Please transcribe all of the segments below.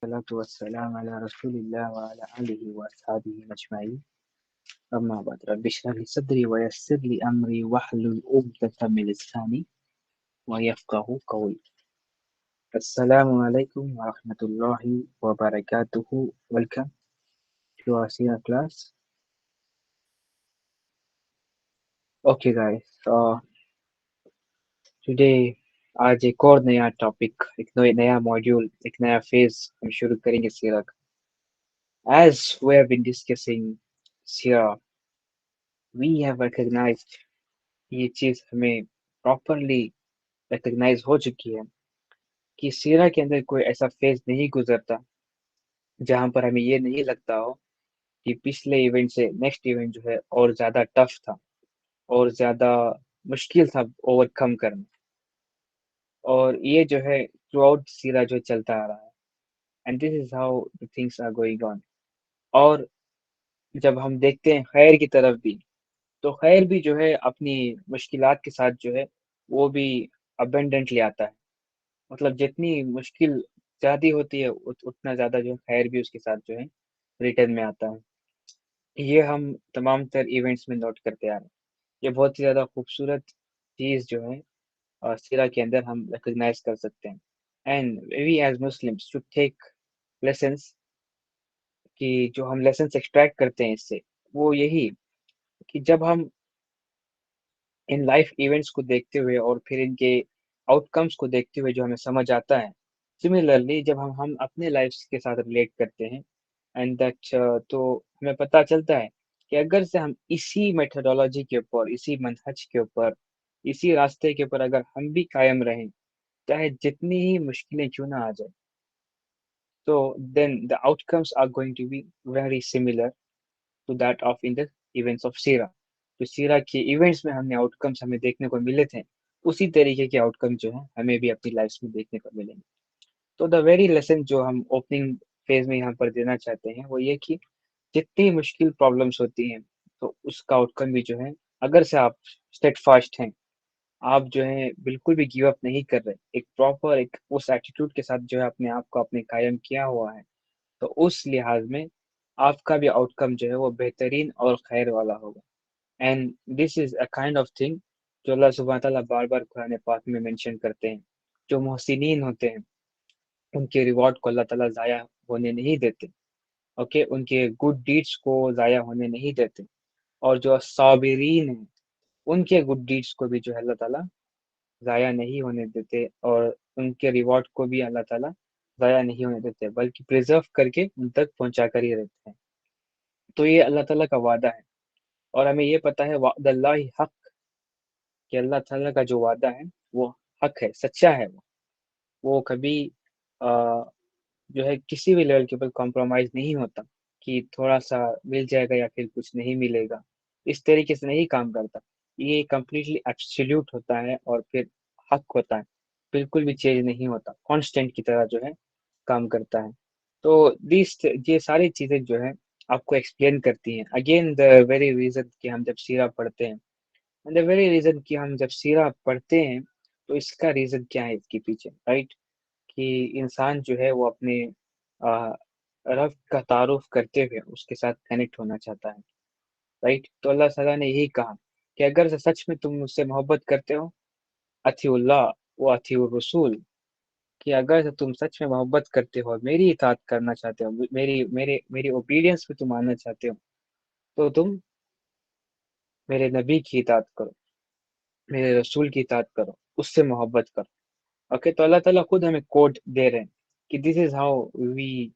والصلاة والسلام على رسول الله وعلى آله وأصحابه أجمعين. أما بعد رب اشرح لي صدري ويسر لي أمري واحلل عقدة من لساني ويفقه قولي. السلام عليكم ورحمة الله وبركاته. Welcome to our senior class. Okay guys, today आज एक और नया टॉपिक, एक नया मॉड्यूल, एक नया फेज हम शुरू करेंगे सीरा का. As we have been discussing Sira, we have recognized ये चीज हमें प्रॉपरली रिकग्नाइज हो चुकी है कि सीरा के अंदर कोई ऐसा फेज नहीं गुजरता जहां पर हमें ये नहीं लगता हो कि पिछले इवेंट से नेक्स्ट इवेंट जो है और ज्यादा टफ था और ज्यादा मुश्किल था ओवरकम करना. और ये जो है थ्रू आउट सीरा जो चलता आ रहा है, and this is how the things are going on. और जब हम देखते हैं खैर की तरफ भी, तो खैर भी जो है अपनी मुश्किलात के साथ जो है वो भी अबेंडेंटली आता है. मतलब जितनी मुश्किल ज़्यादा होती है उतना ज़्यादा जो है खैर भी उसके साथ जो है रिटर्न में आता है. ये हम तमाम तर इवेंट्स में नोट करते आ रहे हैं. ये बहुत ही ज़्यादा खूबसूरत चीज़ जो है सीरा के अंदर हम रिकग्नाइज कर सकते हैं. And we as Muslims should take lessons, कि जो हम लेसन्स एक्सट्रैक्ट करते हैं इससे वो यही कि जब हम इन लाइफ इवेंट्स को देखते हुए और फिर इनके आउटकम्स को देखते हुए जो हमें समझ आता है, सिमिलरली जब हम अपने लाइफ के साथ रिलेट करते हैं एंड दैट, तो हमें पता चलता है कि अगर से हम इसी मेथोडोलॉजी के ऊपर, इसी मनहज के ऊपर, इसी रास्ते के ऊपर अगर हम भी कायम रहें, चाहे जितनी ही मुश्किलें क्यों ना आ जाए, तो then the outcomes are going to be very similar to that of in the events of सीरा. तो सीरा के इवेंट्स में हमने आउटकम्स हमें देखने को मिले थे, उसी तरीके के आउटकम जो है हमें भी अपनी लाइफ में देखने को मिलेंगे. तो द वेरी लेसन जो हम ओपनिंग फेज में यहाँ पर देना चाहते हैं वो ये कि जितनी मुश्किल प्रॉब्लम्स होती हैं, तो उसका आउटकम भी जो है, अगर से आप स्टेट फास्ट हैं, आप जो है बिल्कुल भी गिव अप नहीं कर रहे, एक प्रॉपर एक उस एटीट्यूड के साथ जो है अपने आप को आपने कायम किया हुआ है, तो उस लिहाज में आपका भी आउटकम जो है वो बेहतरीन और खैर वाला होगा. And this is a kind of thing जो अल्लाह सुब्हान ताला बार बार कुरान पाक में मेंशन करते हैं. जो मोहसिनीन होते हैं उनके रिवॉर्ड को अल्लाह ताला ज़ाया होने नहीं देते. ओके, उनके गुड डीड्स को ज़ाया होने नहीं देते. और जो साबिरीन हैं उनके गुड डीड्स को भी जो है अल्लाह ताला ज़ाया नहीं होने देते, और उनके रिवॉर्ड को भी अल्लाह ताला ज़ाया नहीं होने देते, बल्कि प्रिजर्व करके उन तक पहुंचा कर ही रहते हैं. तो ये अल्लाह ताला का वादा है. और हमें ये पता है वादल्लाहि हक, कि अल्लाह ताला का जो वादा है वो हक है, सच्चा है. वो कभी अ, जो है किसी भी लेवल के ऊपर कॉम्प्रोमाइज नहीं होता कि थोड़ा सा मिल जाएगा या फिर कुछ नहीं मिलेगा. इस तरीके से नहीं काम करता. ये कंप्लीटली एब्सोल्यूट होता है और फिर हक होता है, बिल्कुल भी चेंज नहीं होता, कांस्टेंट की तरह जो है काम करता है. तो दिस ये सारी चीजें जो है आपको एक्सप्लेन करती हैं अगेन द वेरी रीजन कि हम जब सीरा पढ़ते हैं, द वेरी रीजन कि हम जब सीरा पढ़ते हैं, तो इसका रीजन क्या है इसके पीछे, राइट? कि इंसान जो है वो अपने आ, रब का तारुफ करते हुए उसके साथ कनेक्ट होना चाहता है, राइट? तो अल्लाह ताला ने यही कहा कि अगर से सच में तुम मुझसे मोहब्बत करते हो, अतीउल्लाह व अतीउर रसूल, कि अगर से तुम सच में मोहब्बत करते हो, मेरी इताअत करना चाहते हो, मेरी मेरे मेरी ओबीडियंस में तुम आना चाहते हो, तो तुम मेरे नबी की इताअत करो, मेरे रसूल की इताअत करो, उससे मोहब्बत करो. ओके, तो अल्लाह ताला खुद हमें कोड दे रहे हैं कि this is how we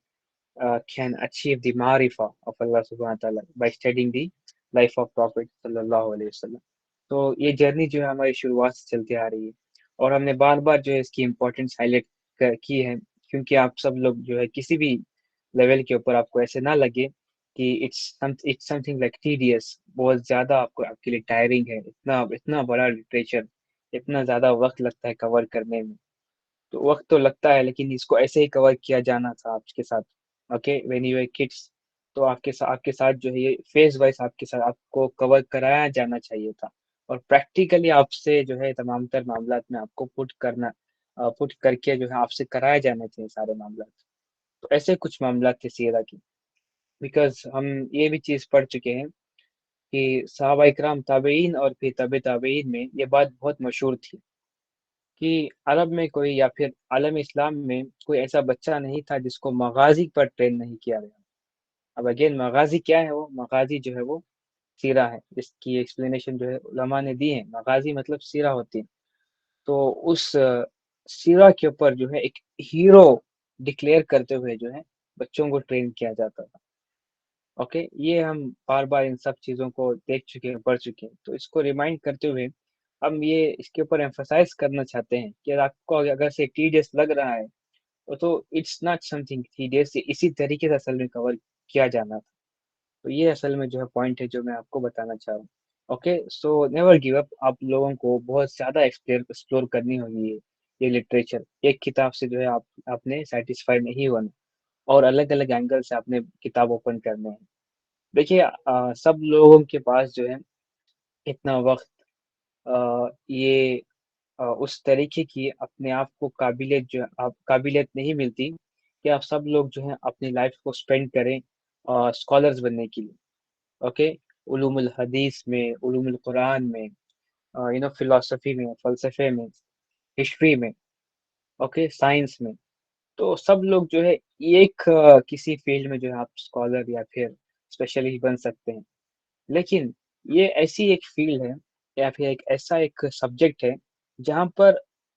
can achieve the marifa of Allah subhanahu wa ta'ala by studying the life of Prophet sallallahu alaihi wasallam. तो ये जर्नी जो है हमारी शुरुआत से चलती आ रही है, और हमने बार बार जो है इसकी इम्पोर्टेंस हाईलाइट की है, क्योंकि आप सब लोग जो है किसी भी लेवल के ऊपर आपको ऐसे ना लगे कि इट्स समथिंग लाइक टीडियस, बहुत ज्यादा आपको आपके लिए टायरिंग है, इतना इतना बड़ा लिटरेचर, इतना ज्यादा वक्त लगता है कवर करने में. तो वक्त तो लगता है, लेकिन इसको ऐसे ही कवर किया जाना था आपके साथ. Okay, when you were kids, तो आपके साथ जो है ये फेज वाइज आपके साथ आपको कवर कराया जाना चाहिए था, और प्रैक्टिकली आपसे जो है तमाम तर मामलात में आपको पुट करके जो है आपसे कराया जाना चाहिए सारे मामला. تو ایسے کچھ معاملات تھے سیرا کی. بیکاز ہم یہ بھی چیز پڑھ چکے ہیں کہ صحابہ اکرام تابعین اور پھر تابع تابعین میں یہ بات بہت مشہور تھی کہ عرب میں کوئی یا پھر عالم اسلام میں کوئی ایسا بچہ نہیں تھا جس کو مغازی پر ٹرین نہیں کیا گیا. اب اگین مغازی کیا ہے؟ وہ مغازی جو ہے وہ سیرہ ہے. اس کی ایکسپلینیشن جو ہے علماء نے دی ہے. مغازی مطلب سیرہ ہوتی ہے. تو اس سیرہ کے اوپر جو ہے ایک ہیرو ڈکلیئر کرتے ہوئے جو ہے بچوں کو ٹرین کیا جاتا تھا. اوکے، یہ ہم بار بار ان سب چیزوں کو دیکھ چکے ہیں، پڑھ چکے ہیں. تو اس کو ریمائنڈ کرتے ہوئے ہم یہ اس کے اوپر ایمفسائز کرنا چاہتے ہیں کہ آپ کو اگر سے ٹیڈیس لگ رہا ہے تو it's not something tedious, اسی طریقے سے اصل میں کور کیا جانا تھا. تو یہ اصل میں جو ہے پوائنٹ ہے جو میں آپ کو بتانا چاہ رہا ہوں. Okay, so never give up. آپ لوگوں کو بہت زیادہ ایکسپلور کرنی ہوگی یہ لٹریچر. ایک کتاب سے جو ہے آپ نے سیٹسفائی نہیں ہونا، اور الگ الگ اینگل سے آپ نے کتاب اوپن کرنے ہیں. دیکھیے سب لوگوں کے پاس جو ہے اتنا وقت، یہ اس طریقے کی اپنے آپ کو قابلیت جو آپ قابلیت نہیں ملتی کہ آپ سب لوگ جو ہے اپنی لائف کو اسپینڈ کریں اسکالرز بننے کے لیے. اوکے، علوم الحدیث میں، علوم القرآن میں، فلاسفی میں، فلسفے میں، ہسٹری میں، اوکے، سائنس میں. تو سب لوگ جو ہے ایک کسی فیلڈ میں جو ہے آپ اسکالر یا پھر اسپیشلسٹ بن سکتے ہیں. لیکن یہ ایسی ایک فیلڈ ہے یا پھر ایک ایسا ایک سبجیکٹ ہے جہاں پر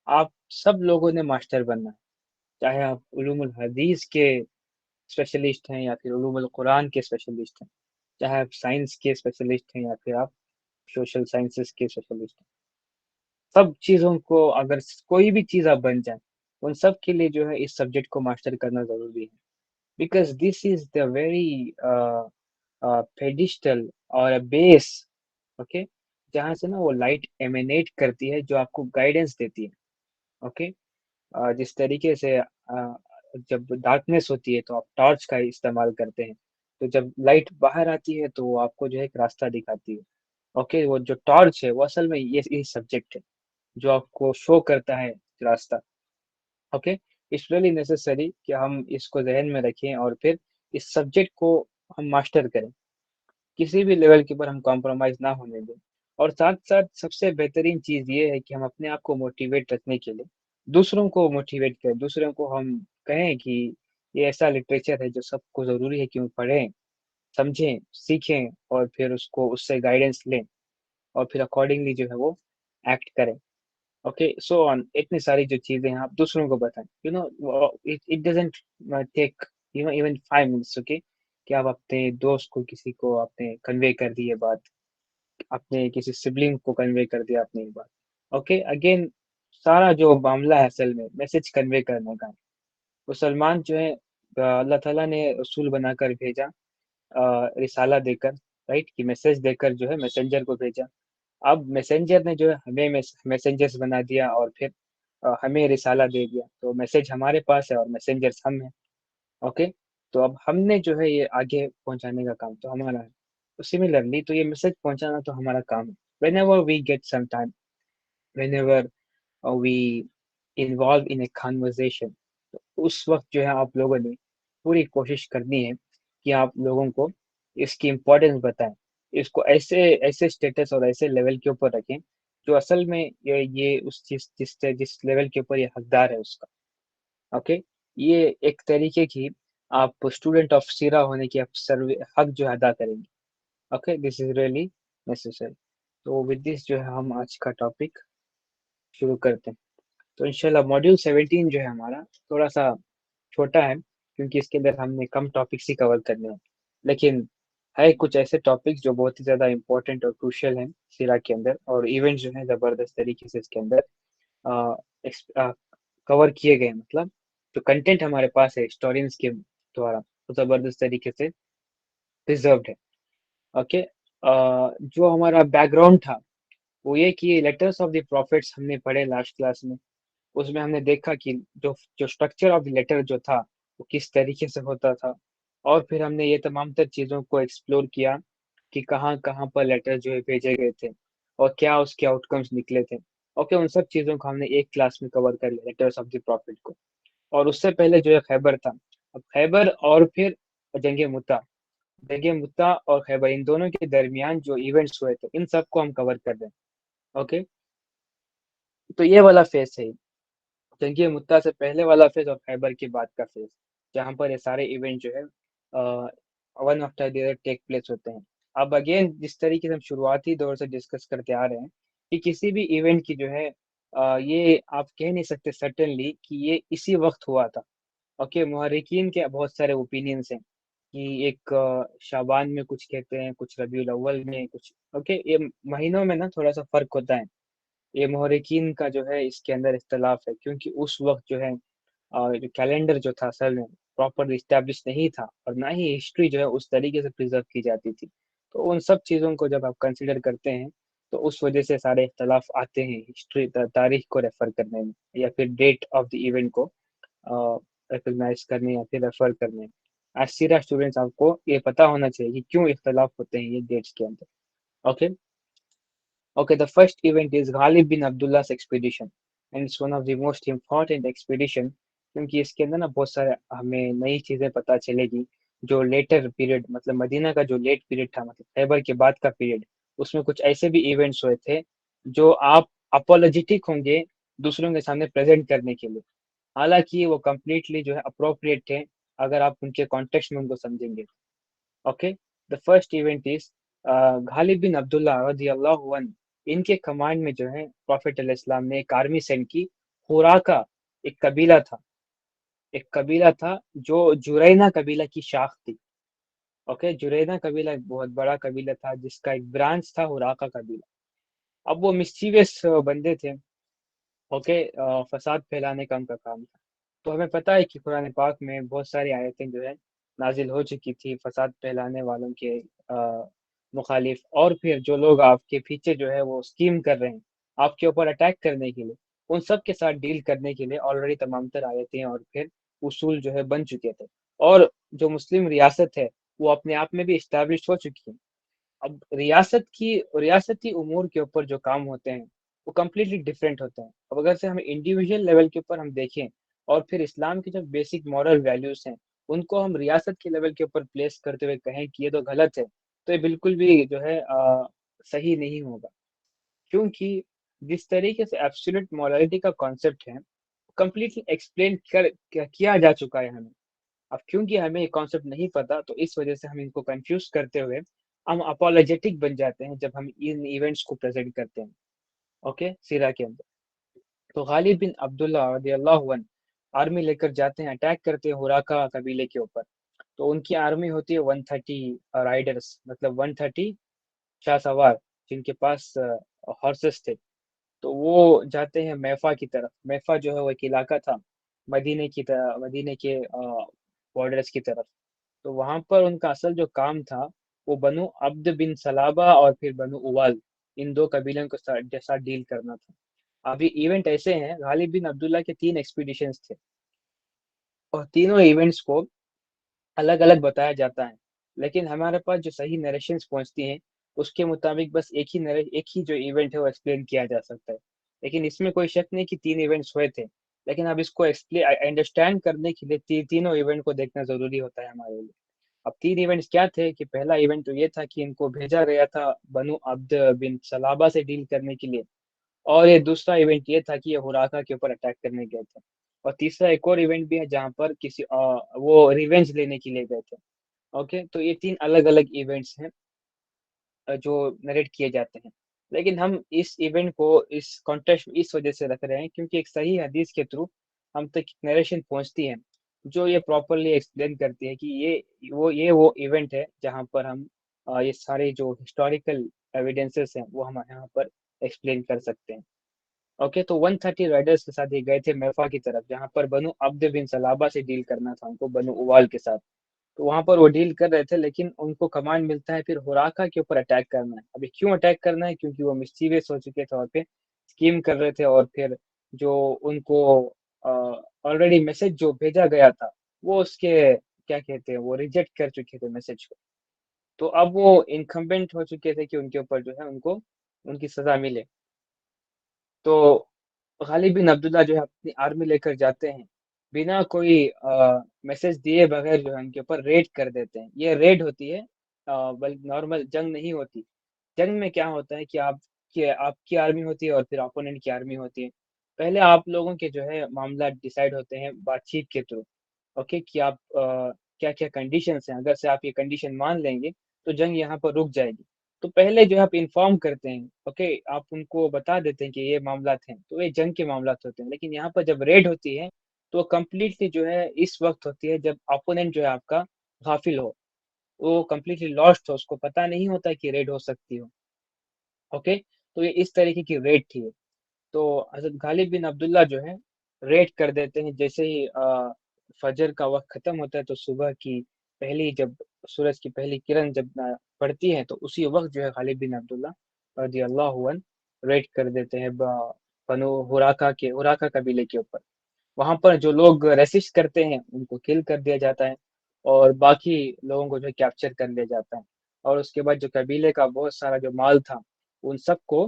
آپ سب لوگوں نے ماسٹر بننا ہے. چاہے آپ علوم الحدیث کے اسپیشلسٹ ہیں یا پھر علوم القرآن کے اسپیشلسٹ ہیں، چاہے آپ سائنس کے اسپیشلسٹ ہیں یا پھر آپ سوشل سائنسز کے اسپیشلسٹ ہیں. سب چیزوں کو اگر کوئی بھی چیز آپ بن جائیں، ان سب کے لیے جو ہے اس سبجیکٹ کو ماسٹر کرنا ضروری ہے. Because this is the very pedestal اور بیس. اوکے، جہاں سے نا وہ لائٹ ایمینیٹ کرتی ہے جو آپ کو گائیڈنس دیتی ہے. اوکے، جس طریقے سے جب ڈارکنیس ہوتی ہے تو آپ ٹارچ کا استعمال کرتے ہیں، تو جب لائٹ باہر آتی ہے تو وہ آپ کو جو ہے ایک راستہ دکھاتی ہے. اوکے، وہ جو ٹارچ ہے وہ اصل میں یہ سبجیکٹ ہے جو آپ کو شو کرتا ہے راستہ. اوکے، اٹس ریئلی نیسسری کہ ہم اس کو ذہن میں رکھیں اور پھر اس سبجیکٹ کو ہم ماسٹر کریں. کسی بھی لیول کے اوپر ہم کمپرومائز نہ ہونے دیں. اور ساتھ ساتھ سب سے بہترین چیز یہ ہے کہ ہم اپنے آپ کو موٹیویٹ رکھنے کے لیے دوسروں کو موٹیویٹ کریں. دوسروں کو ہم کہیں کہ یہ ایسا لٹریچر ہے جو سب کو ضروری ہے کہ وہ پڑھیں، سمجھیں، سیکھیں، اور پھر اس کو اس سے گائیڈنس لیں اور پھر اکارڈنگلی جو ہے وہ ایکٹ کریں. اوکے، سو آن اتنی ساری جو چیزیں ہیں آپ دوسروں کو بتائیں. It doesn't take even 5 minutes. Okay, کہ آپ اپنے دوست کو کسی کو آپ نے کنوے کر دی یہ بات، اپنے کسی سبلنگ کو کنوے کر دیا آپ نے یہ بات. اوکے، اگین سارا جو معاملہ ہے اصل میں میسج کنوے کرنے کا. وہ سلمان جو ہے اللہ تعالیٰ نے رسول بنا کر بھیجا، رسالہ دے کر، رائٹ، کہ میسج دے کر جو ہے میسنجر کو بھیجا. اب میسنجر نے جو ہے ہمیں میسنجرز بنا دیا اور پھر ہمیں رسالہ دے دیا. تو میسج ہمارے پاس ہے اور میسنجرز ہم ہیں. اوکے، تو اب ہم نے جو ہے یہ آگے پہنچانے کا کام تو ہمارا ہے. تو سملرلی تو یہ میسج پہنچانا تو ہمارا کام ہے. Whenever we get some time, whenever we involve in a conversation, اس وقت جو ہے آپ لوگوں نے پوری کوشش کرنی ہے کہ آپ لوگوں کو اس کی امپورٹینس بتائیں. اس کو ایسے ایسے اسٹیٹس اور ایسے لیول کے اوپر رکھیں جو اصل میں یہ اس چیز جس لیول کے اوپر یہ حقدار ہے اس کا. اوکے، یہ ایک طریقے کی آپ اسٹوڈنٹ آف سیرا ہونے کی آپ حق جو ہے ادا کریں گے. Okay, this is really necessary. تو ود دس جو ہے ہم آج کا ٹاپک شروع کرتے ہیں. تو انشاءاللہ ماڈیول 17 جو ہے ہمارا تھوڑا سا چھوٹا ہے کیونکہ اس کے اندر ہم نے کم ٹاپکس ہی کور کرنے ہیں، لیکن ہے کچھ ایسے ٹاپکس جو بہت ہی زیادہ امپورٹنٹ اور کروشل ہیں سیرا کے اندر، اور ایونٹ جو ہیں زبردست طریقے سے اس کے اندر کور کیے گئے. مطلب جو کنٹینٹ ہمارے پاس ہے ہسٹورینس کے دوارا وہ زبردست طریقے سے پرزروڈ ہے. اوکے، جو ہمارا بیک گراؤنڈ تھا وہ یہ کہ لیٹرس آف دی پروفیٹس ہم نے پڑھے لاسٹ کلاس میں. اس میں ہم نے دیکھا کہ جو اسٹرکچر آف دی لیٹر جو تھا وہ کس طریقے سے ہوتا تھا، اور پھر ہم نے یہ تمام تر چیزوں کو ایکسپلور کیا کہ کہاں کہاں پر لیٹر جو ہے بھیجے گئے تھے اور کیا اس کے آؤٹ کمس نکلے تھے. اوکے، ان سب چیزوں کو ہم نے ایک کلاس میں کور کر لیا لیٹرس آف دی پروفیٹ کو. اور اس سے پہلے جو ہے خیبر تھا، अब खैबर और फिर जंग मुता, जंग मुता और खैबर, इन दोनों के दरमियान जो इवेंट्स हुए थे इन सबको हम कवर कर रहे हैं। ओके, तो ये वाला फेज है, जंग मुत्ता से पहले वाला फेज और खैबर के बाद का फेज, जहाँ पर ये सारे इवेंट जो है one after the other take place होते हैं। अब अगेन जिस तरीके से हम शुरुआती दौर से डिस्कस करते आ रहे हैं कि किसी भी इवेंट की जो है ये आप कह नहीं सकते सर्टेनली कि ये इसी वक्त हुआ था। ओके, मुहर्रिकीन के बहुत सारे ओपिनियंस हैं कि एक शाबान में कुछ कहते हैं, कुछ रबीउल अव्वल में कुछ। ओके, ये महीनों में ना थोड़ा सा फर्क होता है, ये मोहरिकीन का जो है इसके अंदर इख्तलाफ है, क्योंकि उस वक्त जो है जो कैलेंडर जो था असल में प्रॉपर इस्टेब्लिश नहीं था, और ना ही हिस्ट्री जो है उस तरीके से प्रिजर्व की जाती थी। तो उन सब चीज़ों को जब आप कंसिडर करते हैं तो उस वजह से सारे इख्तलाफ आते हैं हिस्ट्री तारीख को रेफर करने में, या फिर डेट ऑफ द इवेंट को रिकग्नाइज करने या फिर रेफर करने में। आज सीरा स्टूडेंट्स आपको ये पता होना चाहिए कि क्यों इख्तलाफ होते हैं ये डेट्स के अंदर। Okay, Okay, the first event is Ghalib bin Abdullah's expedition, and it's one of the most important expedition, क्योंकि इसके अंदर ना बहुत सारे हमें नई चीजें पता चलेगी। जो लेटर पीरियड, मतलब मदीना का जो लेट पीरियड था, मतलब खैबर के बाद का पीरियड, उसमें कुछ ऐसे भी इवेंट्स हुए थे जो आप अपोलोजेटिक होंगे दूसरों के सामने प्रेजेंट करने के लिए, हालांकि वो कम्प्लीटली जो है अप्रोप्रिएट थे अगर आप उनके कॉन्टेक्स्ट में उनको समझेंगे। Okay, the first event is Ghalib bin Abdullah रदियल्लाहु अन्हु, इनके कमांड में जो है प्रॉफिट अलैहिस्सलाम ने एक आर्मी सेंड की। हुराका एक कबीला था, एक कबीला था जो जुरैना कबीला की शाख थी। ओके, जुरैना कबीला एक बहुत बड़ा कबीला था जिसका एक ब्रांच था हुराका कबीला। अब वो मिस्चीवियस बंदे थे। ओके, फसाद फैलाने का उनका काम था। तो हमें पता है कि कुरान पाक में बहुत सारी आयतें जो है नाजिल हो चुकी थी फसाद फैलाने वालों के मुखालिफ, और फिर जो लोग आपके पीछे जो है वो स्कीम कर रहे हैं आपके ऊपर अटैक करने के लिए, उन सब के साथ डील करने के लिए ऑलरेडी तमाम तर आयतें और फिर उसूल जो है बन चुके थे। और जो मुस्लिम रियासत है वो अपने आप में भी इस्टेब्लिश हो चुकी है। अब रियासती उमूर के ऊपर जो काम होते हैं वो कम्प्लीटली डिफरेंट होते हैं। अब अगर से हम इंडिविजुअल लेवल के ऊपर हम देखें और फिर इस्लाम के जो बेसिक मॉरल वैल्यूज हैं उनको हम रियासत के लेवल के ऊपर प्लेस करते हुए कहें कि ये तो गलत है, तो ये बिल्कुल भी जो है सही नहीं होगा। क्योंकि जिस तरीके से एब्सोल्यूट मॉरलिटी का कॉन्सेप्ट है कम्प्लीटली एक्सप्लेन किया जा चुका है हमें। अब क्योंकि हमें ये कॉन्सेप्ट नहीं पता तो इस वजह से हम इनको कंफ्यूज करते हुए हम अपोलोजेटिक बन जाते हैं जब हम इन इवेंट्स को प्रेजेंट करते हैं। ओके, सीरा के अंदर तो गालिब बिन अब्दुल्ला रदियल्लाहु अन्हु आर्मी लेकर जाते हैं, अटैक करते हैं हुराका कबीले के ऊपर। तो उनकी आर्मी होती है 130 राइडर्स, मतलब 130 शाह सवार जिनके पास हॉर्सेस थे। तो वो जाते हैं मैफा की तरफ। मैफा जो है वो एक इलाका था मदीने की तरह, मदीने के बॉर्डर्स की तरफ। तो वहां पर उनका असल जो काम था वो बनु अब्द बिन सलाबा और फिर बनु उवाल, इन दो कबीलों के साथ डील करना था। अभी इवेंट ऐसे हैं, गालिब बिन अब्दुल्ला के 3 एक्सपीडिशंस थे और तीनों इवेंट्स को अलग अलग बताया जाता है, लेकिन हमारे पास जो सही नरेशंस पहुंचती हैं उसके मुताबिक बस एक ही जो इवेंट है वो एक्सप्लेन किया जा सकता है। लेकिन इसमें कोई शक नहीं कि 3 इवेंट्स हुए थे, लेकिन अब इसको एक्सप्लेन अंडरस्टैंड करने के लिए तीनों इवेंट को देखना जरूरी होता है हमारे लिए। अब 3 इवेंट्स क्या थे कि पहला इवेंट तो ये था कि इनको भेजा गया था बनु अब्द बिन सलाबा से डील करने के लिए, और ये दूसरा इवेंट ये था कि ये हुराका के ऊपर अटैक करने गए थे। और तीसरा एक और इवेंट भी है जहाँ पर वो रिवेंज लेने के लिए गए थे। ओके, तो ये 3 अलग अलग इवेंट्स हैं जो नरेट किए जाते हैं। लेकिन हम इस इवेंट को इस कॉन्टेक्स्ट में इस वजह से रख रहे हैं क्योंकि एक सही हदीस के थ्रू हम तक नरेशन पहुंचती है जो ये प्रॉपरली एक्सप्लेन करती है कि ये वो इवेंट है जहाँ पर हम ये सारे जो हिस्टोरिकल एविडेंसेस हैं वो हम यहाँ पर एक्सप्लेन कर सकते हैं। ओके, तो 130 राइडर्स के साथ ये गए थे मैफा की तरफ जहाँ पर बनु अब्द बिन सलाबा से डील करना था उनको, बनु उवाल के साथ। तो वहां पर वो डील कर रहे थे, लेकिन उनको कमांड मिलता है फिर हुराका के ऊपर अटैक करना है। अभी क्यों अटैक करना है? क्योंकि वो मिस्चीवियस हो चुके थे और फिर स्कीम कर रहे थे, और फिर जो उनको ऑलरेडी मैसेज जो भेजा गया था वो उसके क्या कहते हैं वो रिजेक्ट कर चुके थे मैसेज को। तो अब वो इनकम्बेंट हो चुके थे कि उनके ऊपर जो है उनको उनकी सजा मिले। तो गालिब बिन अब्दुल्ला जो है अपनी आर्मी लेकर जाते हैं बिना कोई मैसेज दिए बगैर जो है उनके ऊपर रेड कर देते हैं। ये रेड होती है, बल्कि नॉर्मल जंग नहीं होती। जंग में क्या होता है कि आपकी आर्मी होती है और फिर अपोनेंट की आर्मी होती है। पहले आप लोगों के जो है मामला डिसाइड होते हैं बातचीत के थ्रू। ओके, कि आप क्या क्या कंडीशंस हैं, अगर से आप ये कंडीशन मान लेंगे तो जंग यहाँ पर रुक जाएगी। तो पहले जो है आप इन्फॉर्म करते हैं, ओके, आप उनको बता देते हैं कि ये मामला हैं, तो ये जंग के मामला होते हैं। लेकिन यहाँ पर जब रेड होती है तो कम्प्लीटली जो है इस वक्त होती है जब अपोनेंट जो है आपका गाफिल हो, वो कम्प्लीटली लॉस्ट हो, उसको पता नहीं होता कि रेड हो सकती हो। ओके, तो ये इस तरीके की रेड थी। तो हजरत गालिब बिन अब्दुल्ला जो है रेड कर देते हैं। जैसे ही फजर का वक्त खत्म होता है तो सुबह की पहली जब सूरज की पहली किरण जब पड़ती है तो उसी वक्त जो है गालिब बिन अब्दुल्ला रजी अल्लाह अन्हु रेड कर देते हैं बनु हुराका कबीले के ऊपर। वहां पर जो लोग रेसिस्ट करते हैं उनको किल कर दिया जाता है, और बाकी लोगों को जो है कैप्चर कर लिया जाता है। और उसके बाद जो कबीले का बहुत सारा जो माल था उन सबको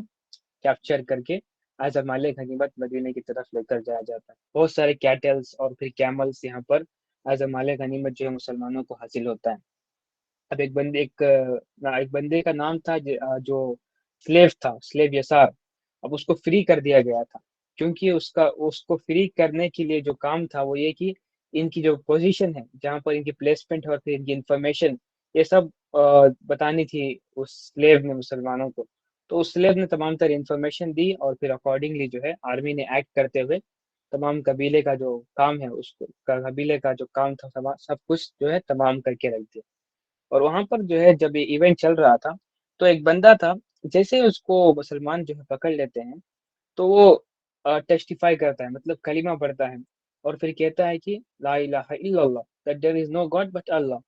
कैप्चर करके एज अ माल गनीमत मदीने की तरफ लेकर जाया जाता है। बहुत सारे कैटल्स और फिर कैमल्स यहाँ पर एज अ माल गनीमत जो है मुसलमानों को हासिल होता है। अब एक बंदे का नाम था जो स्लेव था, स्लेव यसार। अब उसको फ्री कर दिया गया था, क्योंकि उसका उसको फ्री करने के लिए जो काम था वो ये कि इनकी जो पोजीशन है, जहाँ पर इनकी प्लेसमेंट है और फिर इनकी इंफॉर्मेशन, ये सब बतानी थी उस स्लेव ने मुसलमानों को। तो उस स्लेव ने तमाम तरह इंफॉर्मेशन दी और फिर अकॉर्डिंगली जो है आर्मी ने एक्ट करते हुए तमाम कबीले का जो काम है उसको कबीले का जो काम था सब कुछ जो है तमाम करके रख दिया। और वहां पर जो है जब ये इवेंट चल रहा था तो एक बंदा था, जैसे ही उसको मुसलमान जो है पकड़ लेते हैं तो वो टेस्टिफाई करता है, मतलब कलीमा पढ़ता है, और फिर कहता है कि ला इलाहा इल्लल्लाह, that there is no God but Allah.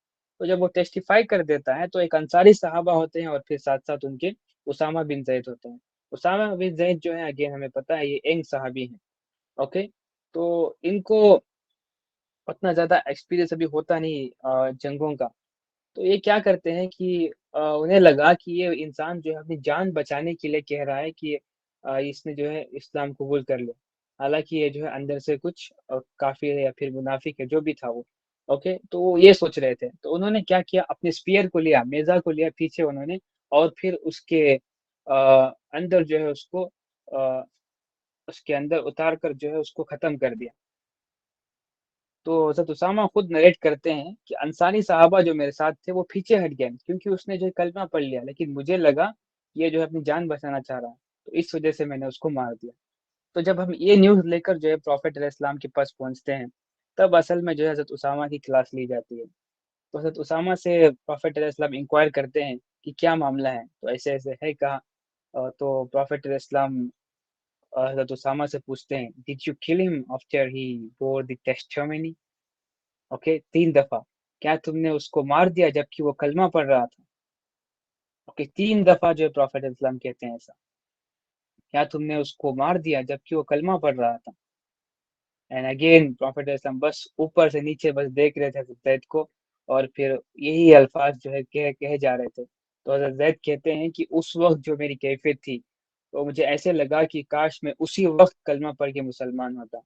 तो जब वो टेस्टिफाई कर देता है तो एक अंसारी सहाबा होते हैं और फिर साथ साथ उनके उसामा बिन जैद होते हैं। उसामा बिन जैद जो है अगेन हमें पता है ये यंग सहाबी हैं। ओके, तो इनको उतना ज्यादा एक्सपीरियंस अभी होता नहीं जंगों का। तो ये क्या करते हैं कि उन्हें लगा कि ये इंसान जो है अपनी जान बचाने के लिए कह रहा है कि इसने जो है इस्लाम कबूल कर लिया। हालांकि ये जो है अंदर से कुछ काफिर है या फिर मुनाफिक है, जो भी था वो। ओके, तो वो ये सोच रहे थे, तो उन्होंने क्या किया, अपने स्पीयर को लिया, मेजा को लिया पीछे उन्होंने, और फिर उसके अंदर जो है उसके अंदर उतार कर जो है उसको खत्म कर दिया। तो हज़रत उसामा खुद नरेट करते हैं कि अंसारी साहबा जो मेरे साथ थे वो पीछे हट गए, क्योंकि उसने जो है कलमा पढ़ लिया, लेकिन मुझे लगा कि ये जो है अपनी जान बचाना चाह रहा है, तो इस वजह से मैंने उसको मार दिया। तो जब हम ये न्यूज़ लेकर जो है प्रॉफेट इस्लाम के पास पहुंचते हैं, तब असल में जो है हज़रत उसामा की क्लास ली जाती है। तो हज़रत उसामा से प्रॉफेट इस्लाम इंक्वायर करते हैं कि क्या मामला है, तो ऐसे ऐसे है कहा। तो प्रॉफेट इस्लाम हज़रत उसामा से पूछते हैं, did you kill him after he bore the testimony? Okay, 3 दफा, क्या तुमने उसको मार दिया जबकि वो कलमा पढ़ रहा था? ओके, 3 दफा जो है प्रॉफेट इस्लाम कहते हैं ऐसा, क्या तुमने उसको मार दिया जबकि वो कलमा पढ़ रहा था? एंड अगेन प्रॉफेट इस्लाम बस ऊपर से नीचे बस देख रहे थे हज़रत जैद को, और फिर यही अल्फाज जो है कहे जा रहे थे। तो हज़रत जैद कहते हैं कि उस वक्त जो मेरी कैफियत थी, तो मुझे ऐसे लगा कि काश मैं उसी वक्त कलमा पढ़ के मुसलमान होता,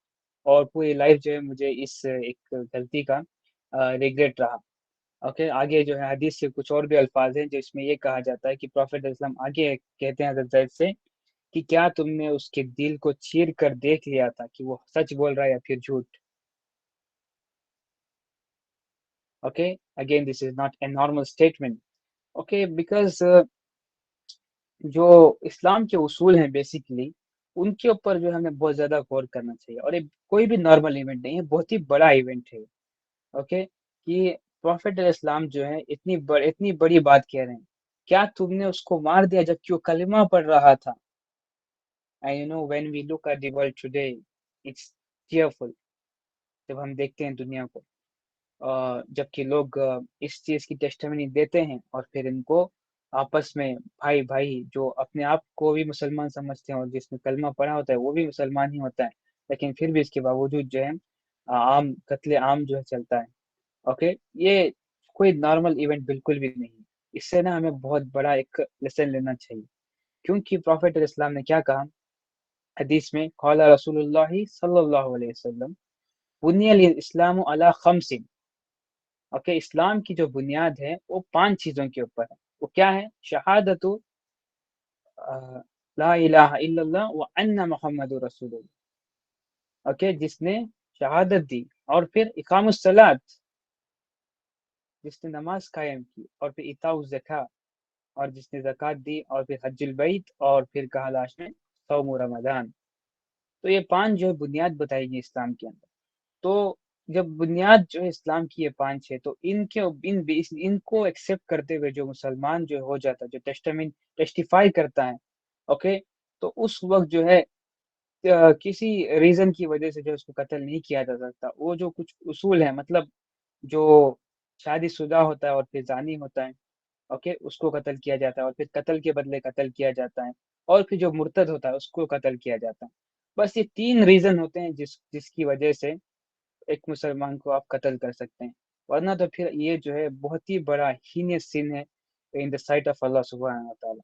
और पूरी लाइफ जो है मुझे इस एक गलती का रिग्रेट रहा। ओके, आगे जो है हदीस से कुछ और भी अल्फाज हैं जो इसमें ये कहा जाता है कि प्रॉफेट इस्लाम आगे कहते हैं हज़रत जैद से कि क्या तुमने उसके दिल को चीर कर देख लिया था कि वो सच बोल रहा है या फिर झूठ? Okay, again this is not a normal statement. Okay, because जो इस्लाम के उसूल हैं बेसिकली, उनके ऊपर जो है हमें बहुत ज्यादा गौर करना चाहिए। और ये कोई भी नॉर्मल इवेंट नहीं है, बहुत ही बड़ा इवेंट है। ओके, कि प्रॉफेट इस्लाम जो है इतनी बड़ी बात कह रहे हैं, क्या तुमने उसको मार दिया जबकि वो कलिमा पढ़ रहा था? And you know when we look at the world today, it's tearful. जब हम देखते हैं दुनिया को, जबकि लोग इस चीज की टेस्टिमनी देते हैं और फिर इनको आपस में भाई भाई जो अपने आप को भी मुसलमान समझते हैं और जिसने कलमा पढ़ा होता है वो भी मुसलमान ही होता है, लेकिन फिर भी इसके बावजूद जो है आम कत्ले आम जो है चलता है। ओके, ये कोई नॉर्मल इवेंट बिल्कुल भी नहीं है। इससे ना हमें बहुत बड़ा एक लेसन लेना चाहिए, क्योंकि प्रॉफेट इस्लाम ने क्या कहा हदीस में, कौला रसूलुल्लाह सल्लल्लाहु अलैहि वसल्लम, बुनियल इस्लाम अला खमसिन। ओके, इस्लाम की जो बुनियाद है वो 5 चीजों के ऊपर है। वो क्या है? शहादतु ला इलाहा इल्लल्लाह व अन्ना मुहम्मदुर रसूलुल्लाह। ओके, जिसने शहादत दी, और फिर इकामुस सलात, जिसने नमाज कायम की, और फिर इताउ ज़का, और जिसने ज़कात दी, और फिर हज्जुल बैत, और फिर कहा लास्ट में सौम रमज़ान। तो ये 5 जो है बुनियाद बताई गई इस्लाम के अंदर। तो जब बुनियाद जो है इस्लाम की ये 5 है, तो इनको एक्सेप्ट करते हुए जो मुसलमान जो हो जाता है, जो टेस्टिफाई करता है, ओके, तो उस वक़्त जो है किसी रीज़न की वजह से जो है उसको कत्ल नहीं किया जा सकता। वो जो कुछ उसूल है, मतलब जो शादीशुदा होता है और फिर ज़ानी होता है, ओके, उसको कत्ल किया जाता है, और फिर कत्ल के बदले कत्ल किया जाता है, और फिर जो मुर्तद होता है उसको कत्ल किया जाता है। बस ये 3 रीज़न होते हैं जिसकी वजह से एक मुसलमान को आप कत्ल कर सकते हैं। वरना तो फिर ये जो है बहुत ही बड़ा हीनियस सिन है इन द साइट ऑफ अल्लाह सुब्हानहू व तआला।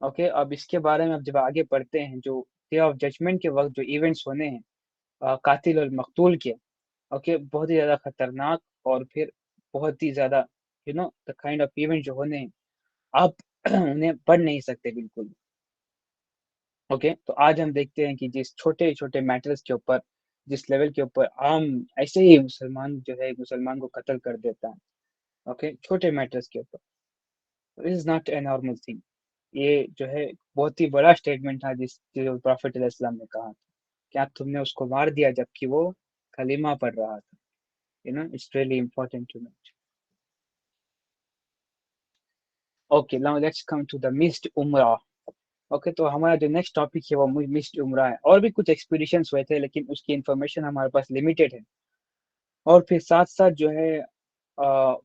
ओके, अब इसके बारे में अब जब आगे पढ़ते हैं, जो डे ऑफ जजमेंट के वक़्त जो इवेंट्स होने हैं कातिल और मकतूल के, ओके, बहुत ही ज़्यादा खतरनाक, और फिर बहुत ही ज़्यादा द काइंड ऑफ इवेंट जो होने हैं, आप उन्हें पढ़ नहीं सकते बिल्कुल। ओके, तो आज हम देखते हैं कि जिस छोटे-छोटे मैटर्स के ऊपर, जिस लेवल के ऊपर आम ऐसे ही मुसलमान जो है मुसलमान को कत्ल कर देता है, ओके, छोटे मैटर्स के ऊपर। This is not a normal thing. ये जो है बहुत ही बड़ा स्टेटमेंट था जो प्रॉफेट अलैहिस्सलाम ने कहा था, क्या तुमने उसको मार दिया जबकि वो कलीमा पढ़ रहा था। It's really important to note. Okay, now let's come to the missed उमरा। ओके, तो हमारा जो नेक्स्ट टॉपिक है वो मिस्ड उमरा है। और भी कुछ एक्सपीडिशंस हुए थे, लेकिन उसकी इन्फॉर्मेशन हमारे पास लिमिटेड है, और फिर साथ साथ जो है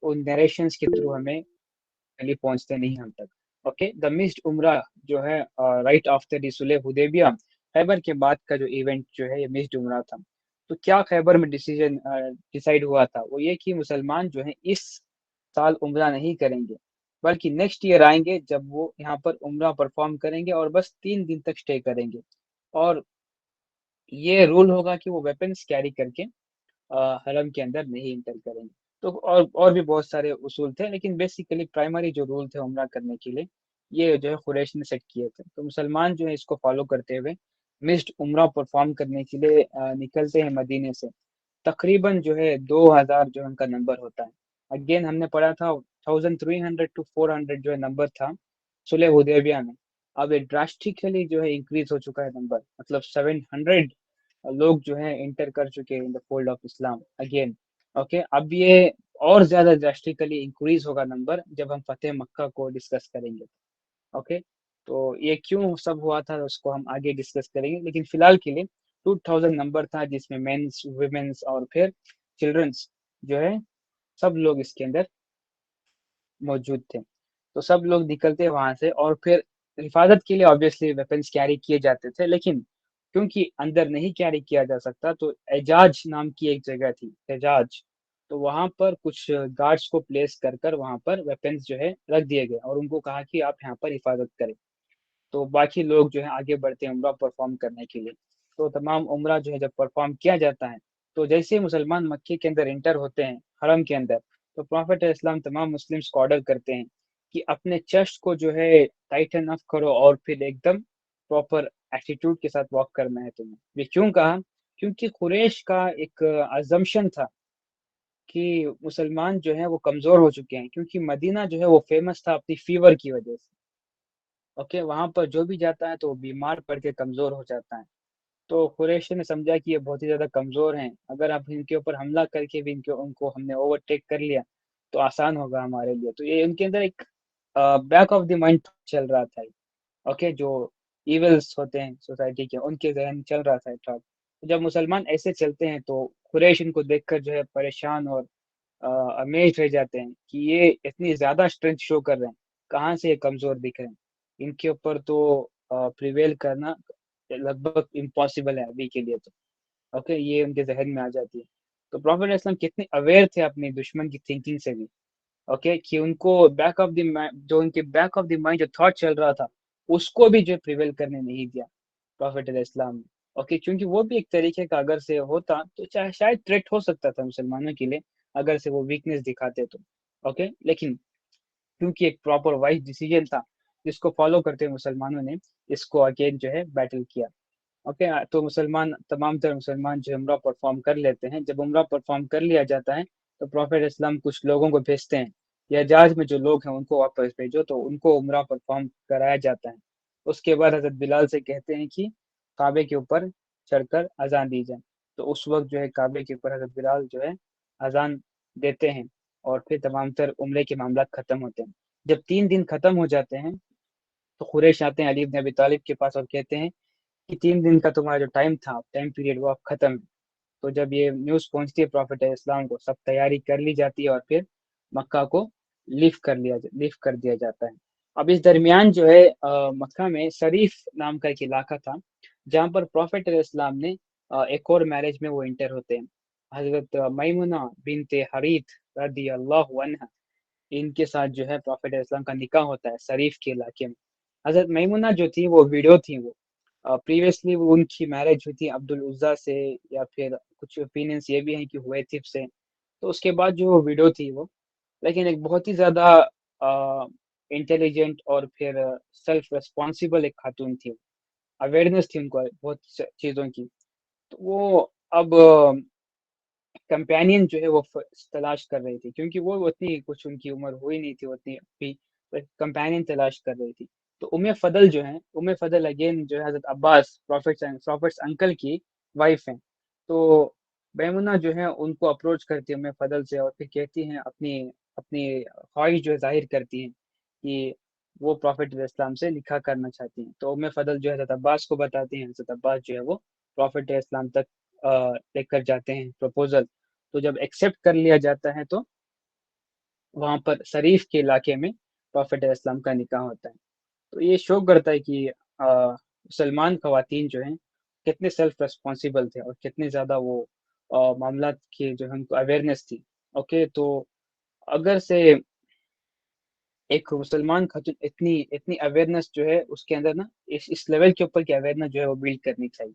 उन नरेशंस के थ्रू हमें पहले पहुंचते नहीं हम तक। ओके, द मिस्ड उमरा जो है राइट आफ्टर द सुलह हुदैबिया, खैबर के बाद का जो इवेंट जो है ये मिस्ड उमरा था। तो क्या खैबर में डिसीजन डिसाइड हुआ था, वो ये कि मुसलमान जो है इस साल उम्रा नहीं करेंगे, बल्कि नेक्स्ट ईयर आएंगे जब वो यहाँ पर उम्रा परफॉर्म करेंगे, और बस 3 दिन तक स्टे करेंगे। और ये रूल होगा कि वो वेपन्स कैरी करके हरम के अंदर नहीं इंटर करेंगे। तो और भी बहुत सारे उसूल थे, लेकिन बेसिकली प्राइमरी जो रूल थे उम्रा करने के लिए, ये जो है कुरैश ने सेट किए थे। तो मुसलमान जो है इसको फॉलो करते हुए मिस्ड उम्रा परफॉर्म करने के लिए निकलते हैं मदीने से। तकरीबन जो है 2000 जो उनका नंबर होता है। अगेन हमने पढ़ा था 1300 to 400 जो है नंबर था सुलह हुदैबिया में। अब ये ड्रास्टिकली जो है इंक्रीज हो चुका है नंबर, मतलब 700 लोग जो है इंटर कर चुके हैं in the fold of Islam again. Okay, अब ये और ज्यादा ड्रास्टिकली इंक्रीज होगा नंबर जब हम फतेह मक्का को डिस्कस करेंगे। ओके, तो ये क्यों सब हुआ था उसको हम आगे डिस्कस करेंगे, लेकिन फिलहाल के लिए 2000 नंबर था, जिसमें मेंस, वुमेन्स, और फिर चिल्ड्रंस जो है सब लोग इसके अंदर मौजूद थे। तो सब लोग निकलते वहां से, और फिर हिफाजत के लिए ऑब्वियसली वेपन्स कैरी किए जाते थे, लेकिन क्योंकि अंदर नहीं कैरी किया जा सकता, तो एजाज नाम की एक जगह थी, एजाज, तो वहां पर कुछ गार्ड्स को प्लेस कर कर वहां पर वेपन्स जो है रख दिए गए, और उनको कहा कि आप यहाँ पर हिफाजत करें। तो बाकी लोग जो है आगे बढ़ते हैं उम्रा परफॉर्म करने के लिए। तो तमाम उम्रा जो है जब परफॉर्म किया जाता है, तो जैसे ही मुसलमान मक्के के अंदर इंटर होते हैं, हरम के अंदर, तो प्रॉफेट इस्लाम तमाम मुस्लिम्स को ऑर्डर करते हैं कि अपने चेस्ट को जो है टाइटन अप करो, और फिर एकदम प्रॉपर एटीट्यूड के साथ वॉक करना है तुम्हें। ये क्यों कहा? क्योंकि कुरैश का एक अजम्पशन था कि मुसलमान जो है वो कमजोर हो चुके हैं, क्योंकि मदीना जो है वो फेमस था अपनी फीवर की वजह से। ओके, वहां पर जो भी जाता है तो वो बीमार पड़ के कमजोर हो जाता है। तो कुरैश ने समझा कि ये बहुत ही ज्यादा कमजोर हैं, अगर आप इनके ऊपर हमला करके भी इनके उनको हमने ओवरटेक कर लिया तो आसान होगा हमारे लिए। तो ये उनके अंदर एक बैक ऑफ द माइंड चल रहा था। ओके, जो इविल्स होते हैं सोसाइटी के, उनके जहन में चल रहा था थॉट। जब मुसलमान ऐसे चलते हैं तो कुरैश इनको देखकर जो है परेशान और अमेज रह जाते हैं कि ये इतनी ज्यादा स्ट्रेंथ शो कर रहे हैं, कहाँ से ये कमजोर दिख रहे हैं, इनके ऊपर तो प्रिवेल करना लगभग इम्पॉसिबल है अभी के लिए। तो ओके, ये उनके जहन में आ जाती है। तो प्रॉफेट इस्लाम कितने अवेयर थे अपने दुश्मन की थिंकिंग से भी, ओके, कि उनको बैक ऑफ द जो उनके बैक ऑफ द माइंड जो थॉट चल रहा था, उसको भी जो प्रिवेल करने नहीं दिया प्रॉफेट इस्लाम ने। ओके, क्योंकि वो भी एक तरीके का अगर से होता तो चाहे शायद थ्रेट हो सकता था मुसलमानों के लिए, अगर से वो वीकनेस दिखाते तो। ओके, लेकिन क्योंकि एक प्रॉपर वाइज डिसीजन था जिसको फॉलो करते हुए मुसलमानों ने इसको अगेन जो है बैटल किया। ओके, तो मुसलमान तमाम तरह मुसलमान जो उम्रा परफॉर्म कर लेते हैं। जब उम्रा परफॉर्म कर लिया जाता है तो प्रॉफेट इस्लाम कुछ लोगों को भेजते हैं, या जहाज में जो लोग हैं उनको वापस भेजो, तो उनको उम्रा परफॉर्म कराया जाता है। उसके बाद हजरत बिलाल से कहते हैं कि काबे के ऊपर चढ़कर अजान दी जाए। तो उस वक्त जो है काबे के ऊपर हजरत बिलाल जो है अजान देते हैं, और फिर तमाम तर उम्रे के मामला खत्म होते हैं। जब 3 दिन खत्म हो जाते हैं तो कुरैश आते हैं अली इब्न अबी तालिब के पास और कहते हैं कि 3 दिन का तुम्हारा जो टाइम पीरियड वो अब खत्म है। तो जब ये न्यूज़ पहुंचती है प्रॉफिट इस्लाम को, सब तैयारी कर ली जाती है और फिर मक्का को लीव कर दिया जाता है। अब इस दरमियान जो है मक्का में शरीफ नाम का एक इलाका था, जहाँ पर प्रॉफिट इस्लाम ने एक और मैरिज में वो इंटर होते हैं। हजरत मैमुना बिनते हरीथ रदी अल्लाह अन्हा, इनके साथ जो है प्रॉफिट इस्लाम का निकाह होता है शरीफ के इलाके में। हजरत मैमुना जो थी वो वीडियो थी, वो प्रीवियसली वो उनकी मैरिज हुई थी अब्दुल उज्जा से, या फिर कुछ ओपिनियंस ये भी हैं कि हुवैतिब से। तो उसके बाद जो विडो थी वो, लेकिन एक बहुत ही ज्यादा इंटेलिजेंट और फिर सेल्फ रिस्पॉन्सिबल एक खातून थी। अवेयरनेस थी उनको बहुत चीजों की। तो वो अब कंपेनियन जो है वो तलाश कर रही थी, क्योंकि वो उतनी कुछ उनकी उम्र हुई नहीं थी उतनी भी, कंपेनियन तलाश कर रही थी। तो उम्मे फदल जो है, उम्मे फदल अगेन जो है हजरत अब्बास प्रॉफिट्स अंकल की वाइफ हैं। तो बैमुना जो है उनको अप्रोच करती है उम्मे फदल से, और फिर कहती हैं अपनी अपनी ख्वाहिश जो है जाहिर करती हैं कि वो प्रॉफिट इस्लाम से निकाह करना चाहती हैं। तो उम्मे फदल जो है हजरत अब्बास को बताती हैं, हजरत अब्बास जो है वो प्रॉफिट इस्लाम तक लेकर जाते हैं प्रपोजल। तो जब एक्सेप्ट कर लिया जाता है तो वहां पर शरीफ के इलाके में प्रॉफिट इस्लाम का निकाह होता है। तो ये शो करता है कि मुसलमान खवातीन जो हैं कितने सेल्फ रिस्पॉन्सिबल थे, और कितने ज़्यादा वो मामला की जो है उनको अवेयरनेस थी। ओके, तो अगर से एक मुसलमान खातून इतनी इतनी अवेयरनेस जो है उसके अंदर ना, इस लेवल के ऊपर की अवेयरनेस जो है वो बिल्ड करनी चाहिए,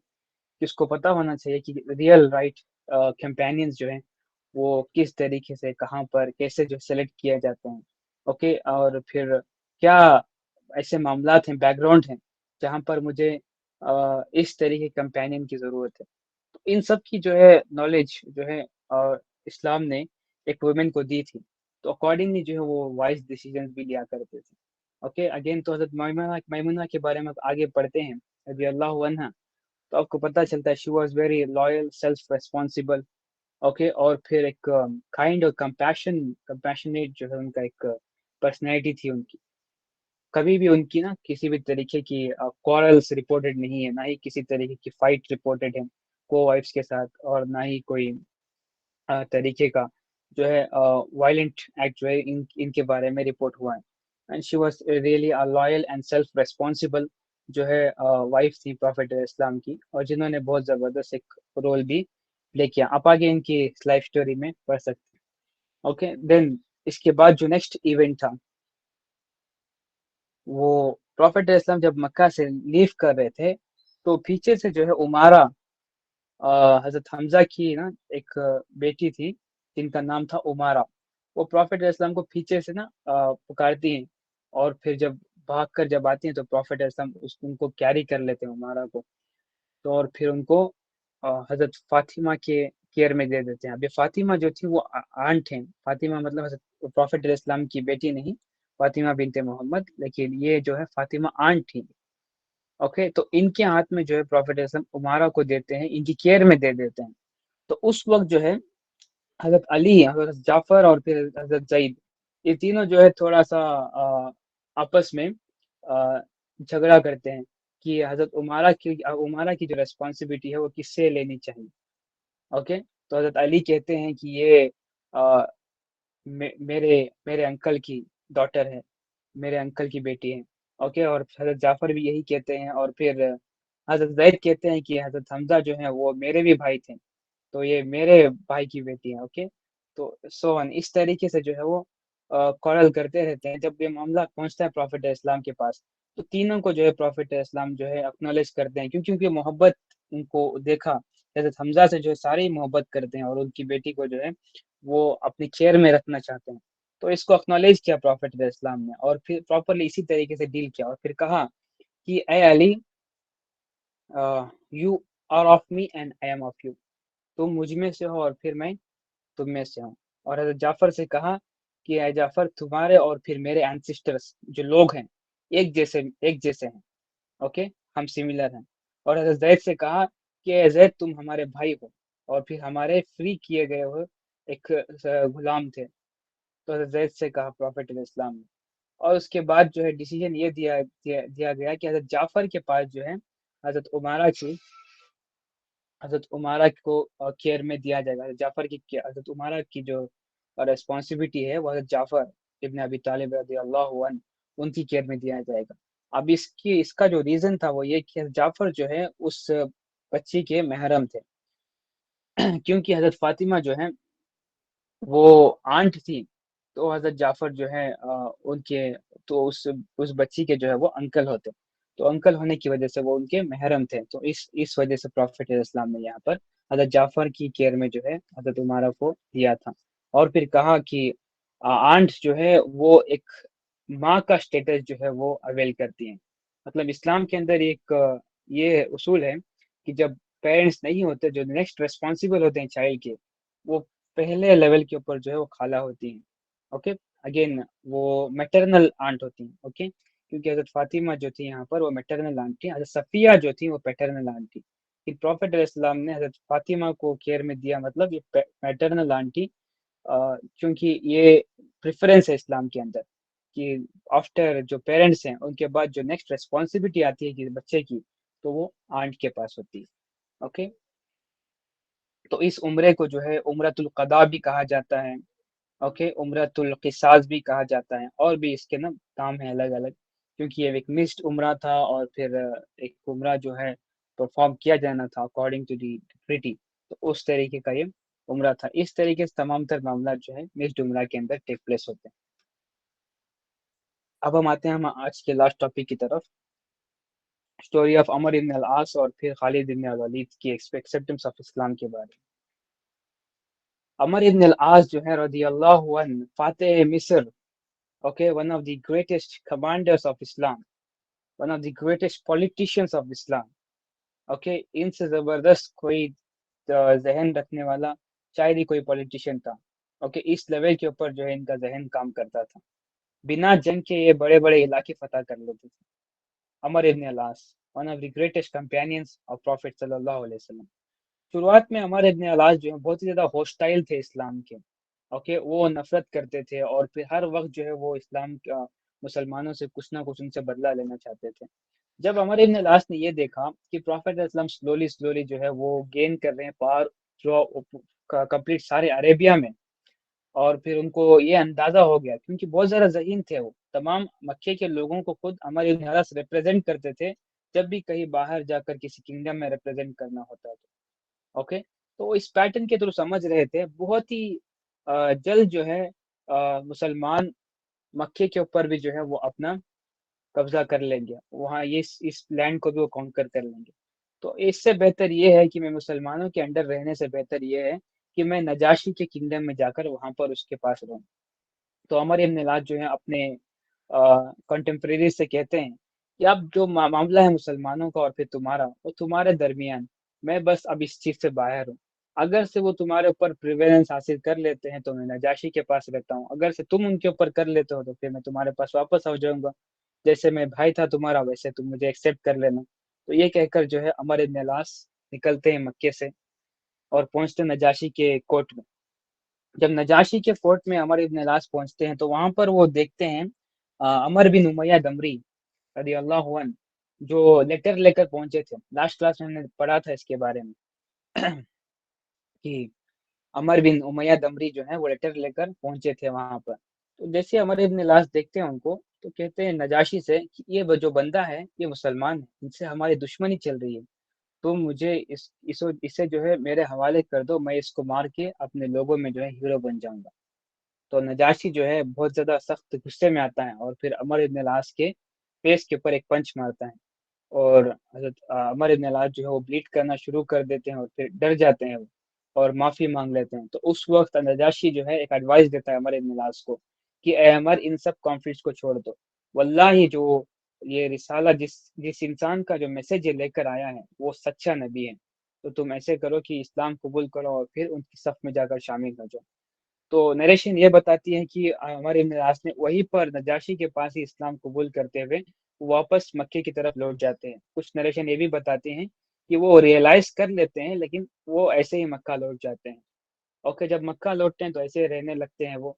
कि उसको पता होना चाहिए कि रियल राइट कंपेनियंस जो हैं वो किस तरीके से कहाँ पर कैसे जो सेलेक्ट किया जाते हैं। ओके, और फिर क्या ऐसे मामलात हैं, बैकग्राउंड हैं, जहाँ पर मुझे इस तरीके कंपेनियन की ज़रूरत है। तो इन सब की जो है नॉलेज जो है इस्लाम ने एक वुमेन को दी थी। तो अकॉर्डिंगली जो है वो वाइज डिसीजंस भी लिया करते थे। ओके, अगेन तो हजरत मैमुना के बारे में आगे पढ़ते हैं रज़ी अल्लाह अन्हा। तो आपको पता चलता है she was very loyal, self responsible. Okay, और फिर एक काइंड और कंपैशनेट जो है उनका एक पर्सनैलिटी थी उनकी। कभी भी उनकी ना किसी भी तरीके की क्वारल्स रिपोर्टेड नहीं है, ना ही किसी तरीके की फाइट रिपोर्टेड है को वाइफ्स के साथ, और ना ही कोई तरीके का जो है वायलेंट एक्ट जो है इनके बारे में रिपोर्ट हुआ है। And she was really a loyal and self responsible जो है वाइफ थी प्रॉफिट इस्लाम की, और जिन्होंने बहुत जबरदस्त एक रोल भी प्ले किया। आप आगे इनकी लाइफ स्टोरी में पढ़ सकते हैं। ओके, देन इसके बाद जो नेक्स्ट इवेंट था, वो प्रॉफिट इस्लाम जब मक्का से लीव कर रहे थे, तो पीछे से जो है उमारा, हजरत हमजा की ना एक बेटी थी जिनका नाम था उमारा। वो प्रॉफिट इस्लाम को पीछे से ना पुकारती हैं, और फिर जब भाग कर जब आती हैं तो प्रॉफिट इस्लाम उनको कैरी कर लेते हैं उमारा को। तो और फिर उनको हजरत फातिमा के केयर में दे देते हैं। अभी फातिमा जो थी वो आंट हैं, फातिमा मतलब हजरत प्रॉफिट इस्लाम की बेटी नहीं, फातिमा बिनते मोहम्मद, लेकिन ये जो है फातिमा आंट थी। ओके, तो इनके हाथ में जो है प्रॉफिट इस्लाम उमारा को देते हैं, इनकी केयर में दे देते हैं। तो उस वक्त जो है हजरत अली, हजरत जाफर और फिर हजरत जईद, ये तीनों जो है थोड़ा सा आपस में झगड़ा करते हैं कि हजरत उमारा की जो रेस्पॉन्सिबिलिटी है वो किससे लेनी चाहिए। ओके, तो हजरत अली कहते हैं कि ये आ, मेरे मेरे अंकल की डॉटर है, मेरे अंकल की बेटी है। ओके, और हजरत जाफर भी यही कहते हैं, और फिर हजरत जैद कहते हैं कि हजरत हमजा जो है वो मेरे भी भाई थे, तो ये मेरे भाई की बेटी है। ओके, तो सोवन इस तरीके से जो है वो कॉरल करते रहते हैं। जब ये मामला पहुंचता है प्रॉफिट इस्लाम के पास, तो तीनों को जो है प्रॉफिट इस्लाम जो है एक्नॉलेज करते हैं, क्योंकि उनकी मोहब्बत ان کو دیکھا حضرت حمزہ سے جو ہے سارے ہی محبت کرتے ہیں اور ان کی بیٹی کو جو ہے وہ اپنی کیئر میں رکھنا چاہتے ہیں. تو اس کو اکنالج کیا پروفیٹ علیہ السلام نے اور پھر پراپرلی اسی طریقے سے ڈیل کیا اور پھر کہا کہ اے Ali you are of me and I am of you. تم مجھ میں سے ہو اور پھر میں تم میں سے ہوں. اور حضرت جعفر سے کہا کہ اے جعفر تمہارے اور پھر میرے اینسسٹرس جو لوگ ہیں ایک جیسے ہیں. اوکے ہم سملر ہیں. اور حضرت زید سے کہا کہ اے زید تم ہمارے بھائی ہو اور پھر ہمارے فری کیے گئے ہوئے ایک غلام تھے. تو حضرت زید سے کہا پروفیٹ علیہ السلام نے. اور اس کے بعد جو ہے ڈیسیجن یہ دیا گیا کہ حضرت جعفر کے پاس جو ہے حضرت عمارہ کی حضرت عمارہ کو کیئر میں دیا جائے گا. حضرت جعفر کی حضرت عمارہ کی جو ریسپانسبلٹی ہے وہ حضرت جعفر ابن ابی طالب رضی اللہ عنہ ان کی کیئر میں دیا جائے گا. اب اس کا جو ریزن تھا وہ یہ کہ حضرت جعفر جو ہے اس بچی کے محرم تھے کیونکہ حضرت فاطمہ جو ہے وہ آنٹ تھی. تو حضرت جعفر جو ہے ان کے تو اس بچی کے جو ہے وہ انکل ہوتے. تو انکل ہونے کی وجہ سے وہ ان کے محرم تھے. تو اس وجہ سے پروفیٹ علیہ السلام نے یہاں پر حضرت جعفر کی کیئر میں جو ہے حضرت عمارہ کو دیا تھا. اور پھر کہا کہ آنٹ جو ہے وہ ایک ماں کا اسٹیٹس جو ہے وہ اویل کرتی ہیں. مطلب اسلام کے اندر ایک یہ اصول ہے کہ جب پیرنٹس نہیں ہوتے جو نیکسٹ ریسپانسبل ہوتے ہیں چائلڈ کے وہ پہلے لیول کے اوپر جو ہے وہ خالہ ہوتی ہیں. اوکے اگین وہ میٹرنل آنٹ ہوتی ہیں. اوکے کیونکہ حضرت فاطمہ جو تھی یہاں پر وہ میٹرنل آنٹ تھی. حضرت صفیہ جو تھی وہ پیٹرنل آنٹ تھی. کہ پروفیٹ علیہ السلام نے حضرت فاطمہ کو کیئر میں دیا مطلب یہ میٹرنل آنٹ تھی کیونکہ یہ پریفرنس ہے اسلام کے اندر کہ آفٹر جو پیرنٹس ہیں ان کے بعد جو نیکسٹ ریسپانسبلٹی آتی ہے کہ بچے کی تو وہ آنٹ کے پاس ہوتی ہے. اوکے تو اس عمرے کو جو ہے عمرۃ القضاء بھی کہا جاتا ہے. اوکے عمرۃ القصاص بھی کہا جاتا ہے اور بھی اس کے نا کام ہیں الگ الگ کیونکہ یہ ایک مسڈ عمرہ تھا اور پھر ایک عمرہ جو ہے پرفارم کیا جانا تھا اکارڈنگ ٹو دی ٹریٹی. تو اس طریقے کا یہ عمرہ تھا. اس طریقے سے تمام تر معاملات جو ہے مسڈ عمرہ کے اندر ٹیک پلیس ہوتے ہیں. اب ہم آتے ہیں ہم آج کے لاسٹ ٹاپک کی طرف اسٹوری آف عمر ابن العاص اور پھر خالد ابن الولید کی ایکسپٹنس آف اسلام کے بارے میں. عمر ابن العاص جو ہے رضی اللہ عنہ فاتح مصر. Okay, one of the greatest commanders of Islam, one of the greatest politicians of Islam. Okay, ان سے زبردست کوئی ذہن رکھنے والا شاید ہی کوئی پولیٹیشین تھا. اوکے اس لیول کے اوپر جو ہے ان کا ذہن کام کرتا تھا. بنا جنگ کے یہ بڑے بڑے علاقے فتح کر لیتے تھے. عمر ابن العاص one of the greatest companions of Prophet صلی اللہ علیہ وسلم. شروعات میں عمر ابن العاص جو ہے بہت ہی زیادہ ہوسٹائل تھے اسلام کے. اوکے وہ نفرت کرتے تھے اور پھر ہر وقت جو ہے وہ اسلام کا مسلمانوں سے کچھ نہ کچھ ان سے بدلہ لینا چاہتے تھے. جب عمر ابن العاص نے یہ دیکھا کہ پروفیٹ اسلام سلولی جو ہے وہ گین کر رہے ہیں پار کمپلیٹ سارے عربیہ میں اور پھر ان کو یہ اندازہ ہو گیا کیونکہ بہت زیادہ ذہین تھے وہ تمام مکے کے لوگوں کو خود عمر ابن العاص ریپرزینٹ کرتے تھے جب بھی کہیں باہر جا کر کسی کنگڈم میں ریپرزینٹ کرنا ہوتا تھا. اوکے تو اس پیٹرن کے تھرو سمجھ رہے تھے بہت ہی جلد جو ہے مسلمان مکے کے اوپر بھی جو ہے وہ اپنا قبضہ کر لیں گے وہاں یہ اس لینڈ کو بھی وہ کانکر کر لیں گے. تو اس سے بہتر یہ ہے کہ میں مسلمانوں کے انڈر رہنے سے بہتر یہ ہے کہ میں نجاشی کے کنگڈم میں جا کر وہاں پر اس کے پاس رہوں. تو عمر ابن العاص جو ہے اپنے کنٹمپریری سے کہتے ہیں کہ اب جو معاملہ ہے مسلمانوں کا اور پھر تمہارا وہ تمہارے درمیان میں بس اب اس چیز سے باہر ہوں. اگر سے وہ تمہارے اوپر پریویلنس حاصل کر لیتے ہیں تو میں نجاشی کے پاس رہتا ہوں. اگر سے تم ان کے اوپر کر لیتے ہو تو پھر میں تمہارے پاس واپس آ جاؤں گا. جیسے میں بھائی تھا تمہارا ویسے تم مجھے ایکسیپٹ کر لینا. تو یہ کہہ کر جو ہے عمر ابن العاص نکلتے ہیں مکے سے اور پہنچتے نجاشی کے کورٹ میں. جب نجاشی کے فورٹ میں عمر ابن العاص پہنچتے ہیں تو وہاں پر وہ دیکھتے ہیں عمر بن امیہ دمری رضی اللہ عنہ جو لیٹر لے کر پہنچے تھے. لاسٹ کلاس میں ہم نے پڑھا تھا اس کے بارے میں کہ عمر بن امیہ دمری جو ہے وہ لیٹر لے کر پہنچے تھے وہاں پر. تو جیسے عمر ابن العاص دیکھتے ہیں ان کو تو کہتے ہیں نجاشی سے کہ یہ جو بندہ ہے یہ مسلمان ہے ان سے ہماری دشمنی چل رہی ہے تم مجھے اسے جو ہے میرے حوالے کر دو میں اس کو مار کے اپنے لوگوں میں جو ہے ہیرو بن جاؤں گا. تو نجاشی جو ہے بہت زیادہ سخت غصے میں آتا ہے اور پھر عمر ابن العاص کے فیس کے اوپر ایک پنچ مارتا ہے. اور حضرت عمر ابن العاص جو ہے وہ بلیڈ کرنا شروع کر دیتے ہیں اور پھر ڈر جاتے ہیں وہ اور معافی مانگ لیتے ہیں. تو اس وقت نجاشی جو ہے ایک ایڈوائس دیتا ہے عمر ابن العاص کو کہ اے عمر ان سب کانفلکٹس کو چھوڑ دو. واللہ جو یہ رسالہ جس انسان کا جو میسج یہ لے کر آیا ہے وہ سچا نبی ہے. تو تم ایسے کرو کہ اسلام قبول کرو اور پھر ان کی صف میں جا کر شامل ہو جاؤ. تو نریشن یہ بتاتی ہے کہ عمر ابن العاص نے وہیں پر نجاشی کے پاس ہی اسلام قبول کرتے ہوئے واپس مکے کی طرف لوٹ جاتے ہیں. کچھ نریشن یہ بھی بتاتے ہیں کہ وہ ریئلائز کر لیتے ہیں لیکن وہ ایسے ہی مکہ لوٹ جاتے ہیں. اوکے, جب مکہ لوٹتے ہیں تو ایسے ہی رہنے لگتے ہیں وہ.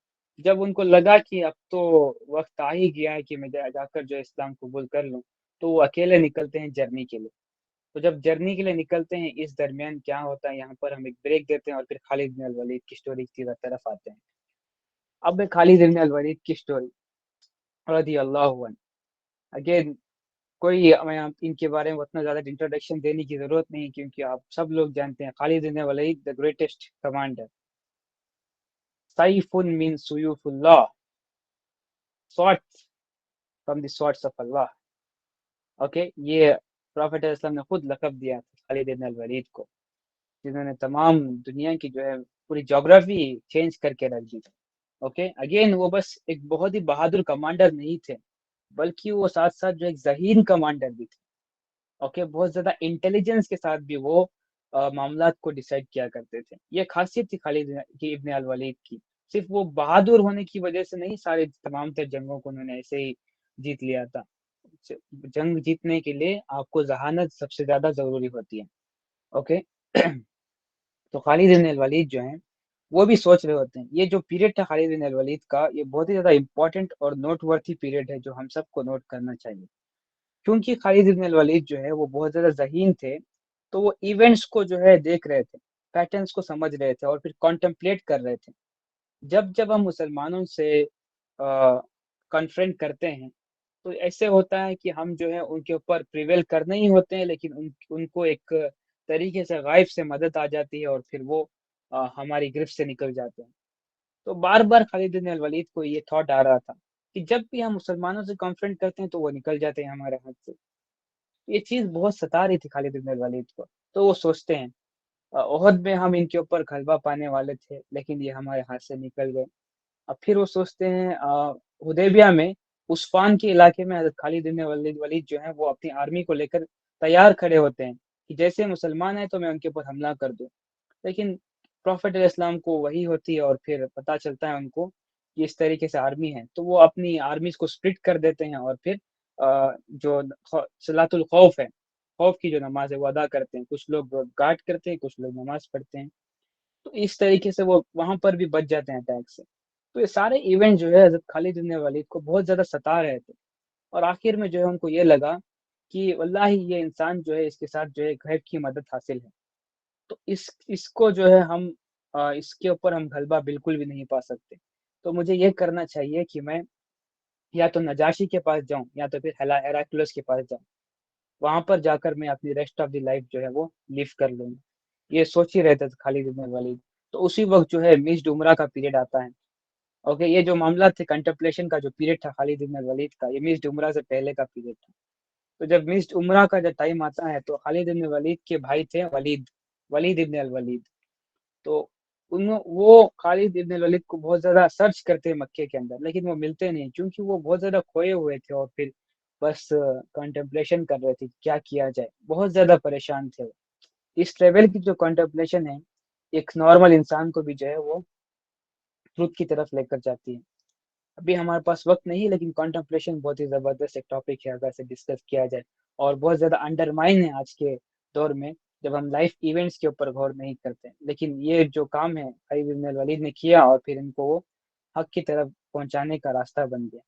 جب ان کو لگا کہ اب تو وقت آ ہی گیا ہے کہ میں جا کر جو اسلام قبول کر لوں, تو وہ اکیلے نکلتے ہیں جرنی کے لیے. تو جب جرنی کے لیے نکلتے ہیں اس درمیان کیا ہوتا ہے, یہاں پر ہم ایک بریک دیتے ہیں اور پھر خالد بن الولید کی سٹوری کی طرف آتے ہیں. اب خالد بن الولید کی سٹوری رضی اللہ عنہ. اگین کوئی میں ان کے بارے میں اتنا زیادہ انٹروڈکشن دینے کی ضرورت نہیں کیونکہ آپ سب لوگ جانتے ہیں خالد بن الولید the greatest commander. سیف من سیوف اللہ, sword from the swords of Allah. Okay, یہ پروفیٹ اسلام نے خود لقب دیا تھا خالد بن الولید کو, جنہوں نے تمام دنیا کی جو ہے پوری جغرافی چینج کر کے رکھ دی. اوکے, اگین وہ بس ایک بہت ہی بہادر کمانڈر نہیں تھے بلکہ وہ ساتھ ساتھ جو ایک ذہین کمانڈر بھی تھے. اوکے, بہت زیادہ انٹیلیجنس کے ساتھ بھی وہ معاملات کو ڈیسائیڈ کیا کرتے تھے. یہ خاصیت تھی خالد کی ابن الولید کی. صرف وہ بہادر ہونے کی وجہ سے نہیں, سارے تمام تر جنگوں کو انہوں نے ایسے ہی جیت لیا تھا. جنگ جیتنے کے لیے آپ کو ذہانت سب سے زیادہ ضروری ہوتی ہے. اوکے, تو خالد بن الولید جو ہیں وہ بھی سوچ رہے ہوتے ہیں. یہ جو پیریڈ تھا خالد بن الولید کا, یہ بہت ہی زیادہ امپورٹنٹ اور نوٹ ورتھی پیریڈ ہے جو ہم سب کو نوٹ کرنا چاہیے. کیونکہ خالد بن الولید جو ہے وہ بہت زیادہ ذہین تھے, تو وہ ایونٹس کو جو ہے دیکھ رہے تھے, پیٹرنس کو سمجھ رہے تھے اور پھر کانٹمپلیٹ کر رہے تھے. جب ہم مسلمانوں سے کنفرنٹ کرتے ہیں تو ایسے ہوتا ہے کہ ہم جو ہے ان کے اوپر پریویل کرنے ہی ہوتے ہیں, لیکن ان کو ایک طریقے سے غائب سے مدد آ جاتی ہے اور پھر وہ ہماری گرفت سے نکل جاتے ہیں. تو بار بار خالد بن الولید کو یہ تھاٹ آ رہا تھا کہ جب بھی ہم مسلمانوں سے کنفرنٹ کرتے ہیں تو وہ نکل جاتے ہیں ہمارے ہاتھ سے. یہ چیز بہت ستا رہی تھی خالد بن الولید کو. تو وہ سوچتے ہیں احد میں ہم ان کے اوپر غلبہ پانے والے تھے لیکن یہ ہمارے ہاتھ سے نکل گئے. اب پھر وہ سوچتے ہیں حدیبیہ میں عثمان کے علاقے میں حضرت خالد بن ولید جو ہیں وہ اپنی آرمی کو لے کر تیار کھڑے ہوتے ہیں کہ جیسے مسلمان ہیں تو میں ان کے اوپر حملہ کر دوں. لیکن پروفیٹ علیہ السلام کو وہی ہوتی ہے اور پھر پتہ چلتا ہے ان کو کہ اس طریقے سے آرمی ہے, تو وہ اپنی آرمیز کو سپلٹ کر دیتے ہیں اور پھر جو صلاۃ الخوف ہے, خوف کی جو نماز ہے وہ ادا کرتے ہیں. کچھ لوگ گارڈ کرتے ہیں, کچھ لوگ نماز پڑھتے ہیں. تو اس طریقے سے وہ وہاں پر بھی بچ جاتے ہیں اٹیک سے. تو یہ سارے ایونٹ جو ہے حضرت خالد بن ولید کو بہت زیادہ ستا رہے تھے, اور آخر میں جو ہے ان کو یہ لگا کہ واللہ یہ انسان جو ہے اس کے ساتھ جو ہے غیب کی مدد حاصل ہے, تو اس کو جو ہے ہم اس کے اوپر ہم غلبہ بالکل بھی نہیں پا سکتے. تو مجھے یہ کرنا چاہیے کہ میں یا تو نجاشی کے پاس جاؤں یا تو پھر ہیراکلس کے پاس جاؤں, وہاں پر جا کر میں اپنی ریسٹ آف دی لائف جو ہے وہ لیو کر لوں. یہ سوچ ہی رہتے تھے خالد بن الولید. تو اسی وقت جو ہے مسڈ عمرہ کا پیریڈ آتا ہے. اوکے, یہ جو معاملہ تھے کنٹمپلیشن کا جو پیریڈ تھا خالد بن الولید کا, یہ مسڈ عمرہ سے پہلے کا پیریڈ تھا. تو جب مسڈ عمرہ کا جب ٹائم آتا ہے تو خالد بن ولید کے بھائی تھے ولید ابن الولید. تو وہ خالد ابن الولید کو بہت زیادہ سرچ کرتے ہیں مکے کے اندر, لیکن وہ ملتے نہیں کیونکہ وہ بہت زیادہ کھوئے ہوئے تھے اور پھر بس کنٹمپلیشن کر رہے تھے کیا کیا جائے, بہت زیادہ پریشان تھے. اس لیول کی جو کنٹمپلیشن ہے ایک نارمل انسان کو بھی جو ہے وہ ٹروتھ کی طرف لے کر جاتی ہے. ابھی ہمارے پاس وقت نہیں, لیکن کنٹمپلیشن بہت ہی زبردست ایک ٹاپک ہے اگر اسے ڈسکس کیا جائے, اور بہت زیادہ انڈرمائن ہے آج کے دور میں جب ہم لائف ایونٹس کے اوپر غور نہیں کرتے. لیکن یہ جو کام ہے خالد بن الولید نے کیا اور پھر ان کو وہ حق کی طرف پہنچانے کا راستہ بن گیا.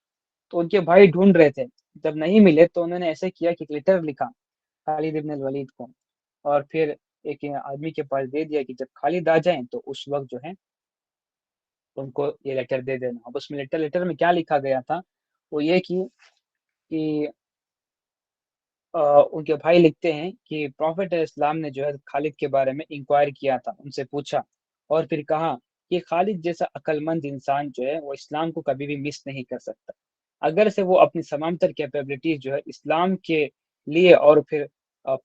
تو ان کے بھائی ڈھونڈ رہے تھے, جب نہیں ملے تو انہوں نے ایسے کیا کہ لیٹر لکھا خالد بن الولید کو اور پھر ایک آدمی کے پاس دے دیا کہ جب خالد آ جائیں تو اس وقت جو ہے ان کو یہ لیٹر دے دینا. اب اس میں لیٹر میں کیا لکھا گیا تھا, وہ یہ کہ ان کے بھائی لکھتے ہیں کہ پروفیٹ اسلام نے جو ہے خالد کے بارے میں انکوائر کیا تھا, ان سے پوچھا اور پھر کہا کہ خالد جیسا عقل مند انسان جو ہے وہ اسلام کو کبھی بھی مس نہیں کر سکتا. اگر سے وہ اپنی تمام تر کیپیبلٹیز جو ہے اسلام کے لیے اور پھر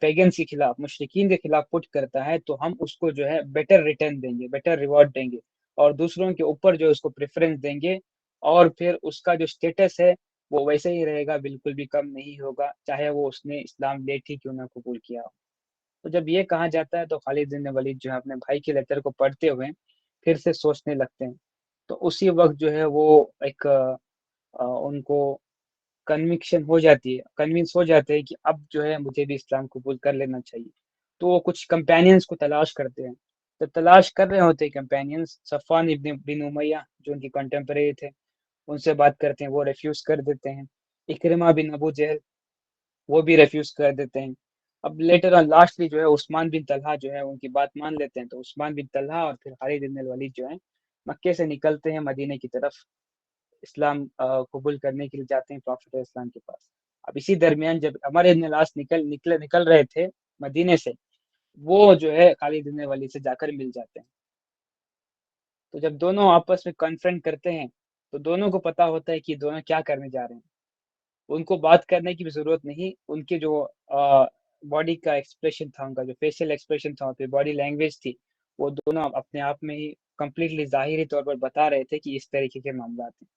پیگنس کے خلاف مشرکین کے خلاف پٹ کرتا ہے تو ہم اس کو جو ہے بیٹر ریٹرن دیں گے، بیٹر ریوارڈ دیں گے، اور دوسروں کے اوپر جو اس کو پریفرنس دیں گے، اور پھر اس کا جو اسٹیٹس ہے وہ ویسے ہی رہے گا، بالکل بھی کم نہیں ہوگا، چاہے وہ اس نے اسلام لیٹ ہی کیوں نہ قبول کیا ہو۔ تو جب یہ کہا جاتا ہے تو خالد بن ولید جو ہے اپنے بھائی کے لیٹر کو پڑھتے ہوئے پھر سے سوچنے لگتے ہیں، تو اسی وقت جو ہے وہ ایک ان کو کنوکشن ہو جاتی ہے، کنوینس ہو جاتے ہیں کہ اب جو ہے مجھے بھی اسلام قبول کر لینا چاہیے۔ تو وہ کچھ کمپینینس کو تلاش کرتے ہیں، جب تلاش کر رہے ہوتے ہیں کمپینینس، صفوان ابن بن امیہ جو ان کی کنٹمپریری تھے ان سے بات کرتے ہیں، وہ ریفیوز کر دیتے ہیں۔ اکرمہ بن ابو جہل وہ بھی ریفیوز کر دیتے ہیں۔ اب لیٹر آن لاسٹلی جو ہے عثمان بن طلحہ جو ہے ان کی بات مان لیتے ہیں، تو عثمان بن طلحہ اور پھر خالد بن الولید جو ہے مکے سے نکلتے ہیں مدینے کی طرف، اسلام قبول کرنے کے لیے جاتے ہیں پروفیٹ اسلام کے پاس۔ اب اسی درمیان جب عمر ابن العاص نکل رہے تھے مدینے سے، وہ جو ہے خالد بن ولید سے جا کر مل جاتے ہیں۔ تو جب دونوں آپس میں کنفرنٹ کرتے ہیں تو دونوں کو پتا ہوتا ہے کہ دونوں کیا کرنے جا رہے ہیں، ان کو بات کرنے کی بھی ضرورت نہیں، ان کے جو باڈی کا ایکسپریشن تھا، ان کا جو فیشیل ایکسپریشن تھا، پھر باڈی لینگویج تھی، وہ دونوں اپنے آپ میں ہی کمپلیٹلی ظاہری طور پر بتا رہے تھے کہ اس طریقے کے معاملات ہیں۔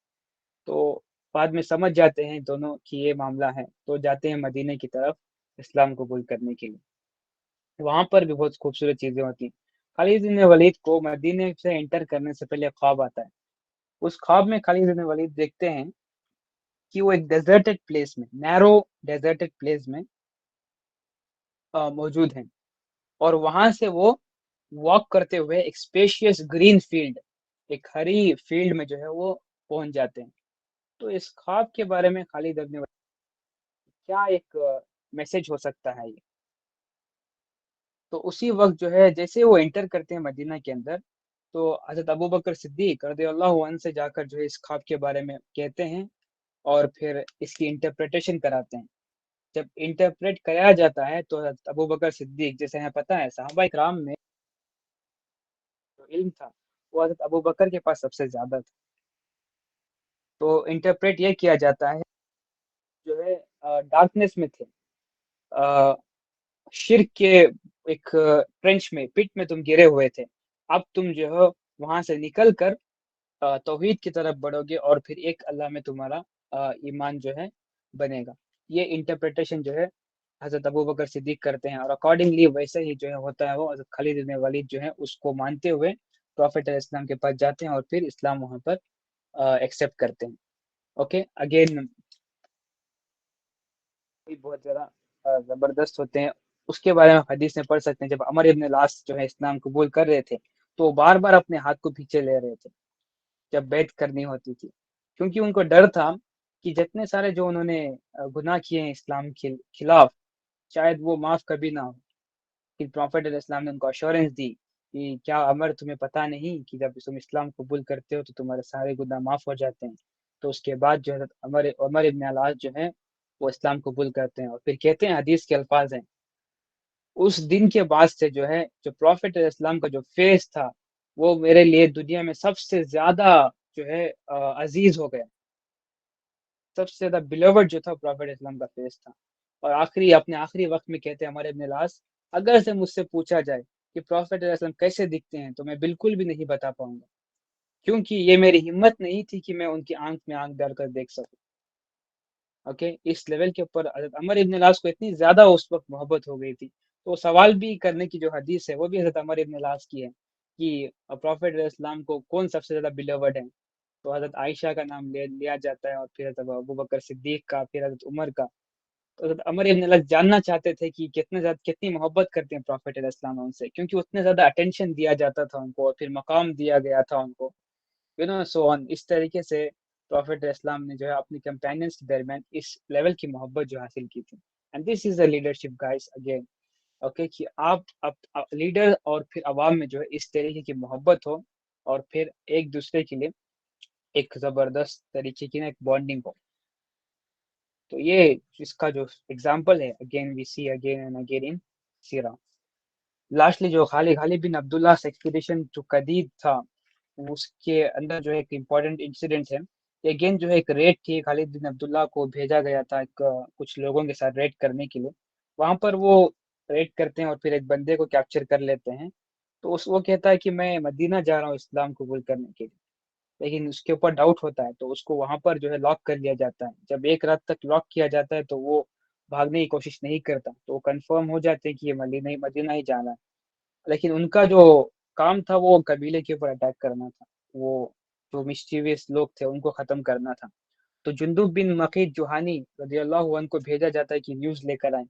تو بعد میں سمجھ جاتے ہیں دونوں کہ یہ معاملہ ہے، تو جاتے ہیں مدینے کی طرف اسلام قبول کرنے کے لیے۔ وہاں پر بھی بہت خوبصورت چیزیں ہوتی ہیں۔ خالد بن ولید کو مدینے سے انٹر کرنے سے پہلے خواب آتا ہے، اس خواب میں خالد بن ولید دیکھتے ہیں کہ وہ ایک ڈیزرٹڈ پلیس میں، نیرو ڈیزرٹڈ پلیس میں موجود ہیں، اور وہاں سے وہ واک کرتے ہوئے ایک اسپیشیس گرین فیلڈ، ایک ہری فیلڈ میں جو ہے وہ پہنچ جاتے ہیں۔ تو اس خواب کے بارے میں خالد ابن ولید کیا ایک میسج ہو سکتا ہے یہ؟ تو اسی وقت جو ہے جیسے وہ انٹر کرتے ہیں مدینہ کے اندر، تو حضرت ابوبکر صدیق رضی اللہ عنہ سے جا کر جو ہے اس خواب کے بارے میں کہتے ہیں اور پھر اس کی انٹرپریٹیشن کراتے ہیں۔ جب انٹرپریٹ کرایا جاتا ہے تو حضرت ابوبکر صدیق، جیسے ہمیں پتہ ہے صحابہ کرام میں جو علم تھا وہ حضرت ابوبکر کے پاس سب سے زیادہ تھا۔ تو انٹرپریٹ یہ کیا جاتا ہے جو ہے ڈارکنیس میں تھے، شرک کے ایک ٹرنچ میں، پٹ میں تم گرے ہوئے تھے، اب تم جو ہے وہاں سے نکل کر توحید کی طرف بڑھو گے اور پھر ایک اللہ میں تمہارا ایمان جو ہے بنے گا۔ یہ انٹرپریٹیشن جو ہے حضرت ابوبکر صدیق کرتے ہیں، اور اکارڈنگلی ویسے ہی جو ہے ہوتا ہے، وہ حضرت خالد بن ولید جو ہے اس کو مانتے ہوئے پروفیٹ علیہ السلام کے پاس جاتے ہیں اور پھر اسلام وہاں پر ایکسیپٹ کرتے ہیں۔ اوکے اگین بہت زیادہ زبردست ہوتے ہیں، اس کے بارے میں حدیث میں پڑھ سکتے ہیں۔ جب عمر ابن العاص جو ہے اسلام قبول کر رہے تھے تو وہ بار بار اپنے ہاتھ کو پیچھے لے رہے تھے جب بیعت کرنی ہوتی تھی، کیونکہ ان کو ڈر تھا کہ جتنے سارے جو انہوں نے گناہ کیے ہیں اسلام کے خلاف، شاید وہ معاف کبھی نہ ہو۔ پھر پروفیٹ علیہ السلام نے ان کو اشورنس دی کہ کیا عمر تمہیں پتہ نہیں کہ جب تم اسلام قبول کرتے ہو تو تمہارے سارے گناہ معاف ہو جاتے ہیں۔ تو اس کے بعد جو حضرت عمر ابن العاص جو ہیں وہ اسلام قبول کرتے ہیں، اور پھر کہتے ہیں حدیث کے الفاظ ہیں، اس دن کے بعد سے جو ہے جو پروفیٹ علیہ السلام کا جو فیس تھا وہ میرے لیے دنیا میں سب سے زیادہ جو ہے عزیز ہو گیا، سب سے زیادہ بلیورڈ جو تھا پروفیٹ اسلام کا فیس تھا۔ اور اپنے آخری وقت میں کہتے ہیں ہمارے ابن العاص، اگر سے مجھ سے پوچھا جائے کہ پروفیٹ علیہ السلام کیسے دکھتے ہیں تو میں بالکل بھی نہیں بتا پاؤں گا، کیونکہ یہ میری ہمت نہیں تھی کہ میں ان کی آنکھ میں آنکھ ڈال کر دیکھ سکوں۔ اوکے اس لیول کے اوپر حضرت عمر ابن العاص کو اتنی زیادہ اس وقت محبت ہو گئی تھی، تو سوال بھی کرنے کی جو حدیث ہے وہ بھی حضرت عمر ابن العاص کی ہے کہ پروفیٹ علیہ السلام کو کون سب سے زیادہ بلیورڈ ہے، تو حضرت عائشہ کا نام لیا جاتا ہے، اور پھر حضرت ابوبکر صدیق کا، پھر حضرت عمر کا۔ تو حضرت عمر ابن العاص جاننا چاہتے تھے کہ کتنی محبت کرتے ہیں پروفیٹ علیہ السلام ان سے، کیونکہ اتنے زیادہ اٹینشن دیا جاتا تھا ان کو، اور پھر مقام دیا گیا تھا ان کو، سو آن۔ اس طریقے سے پروفیٹ اسلام نے جو ہے اپنی کمپینینس کے درمیان اس لیول کی محبت جو حاصل کی تھی۔ And this is a leadership guys again, okay کہ آپ لیڈر اور پھر عوام میں جو ہے اس طریقے کی محبت ہو، اور پھر ایک دوسرے کے لیے ایک زبردست طریقے کی ایک بانڈنگ ہو۔ تو یہ اس کا جو اگزامپل ہے again we see again and again in سیرا۔ لاسٹلی جو خالد بن عبداللہ ایکسپیڈیشن جو قدید تھا، اس کے اندر جو ہے ایک امپورٹنٹ انسیڈنٹ ہے अगेन जो है एक रेड थी, खालिद बिन अब्दुल्ला को भेजा गया था एक कुछ लोगों के साथ रेड करने के लिए। वहां पर वो रेड करते हैं और फिर एक बंदे को कैप्चर कर लेते हैं। तो उस वो कहता है कि मैं मदीना जा रहा हूँ इस्लाम कबूल करने के लिए, लेकिन उसके ऊपर डाउट होता है तो उसको वहां पर जो है लॉक कर लिया जाता है। जब एक रात तक लॉक किया जाता है तो वो भागने की कोशिश नहीं करता, तो वो कंफर्म हो जाते हैं कि ये मदीना मदीना ही जाना है। लेकिन उनका जो काम था वो कबीले के ऊपर अटैक करना था, वो जो मिस्चीवियस लोग थे उनको खत्म करना था। तो जुंदुब बिन मकीद जुहानी रदियल्लाहु अन्हु को भेजा जाता है कि न्यूज़ लेकर आए।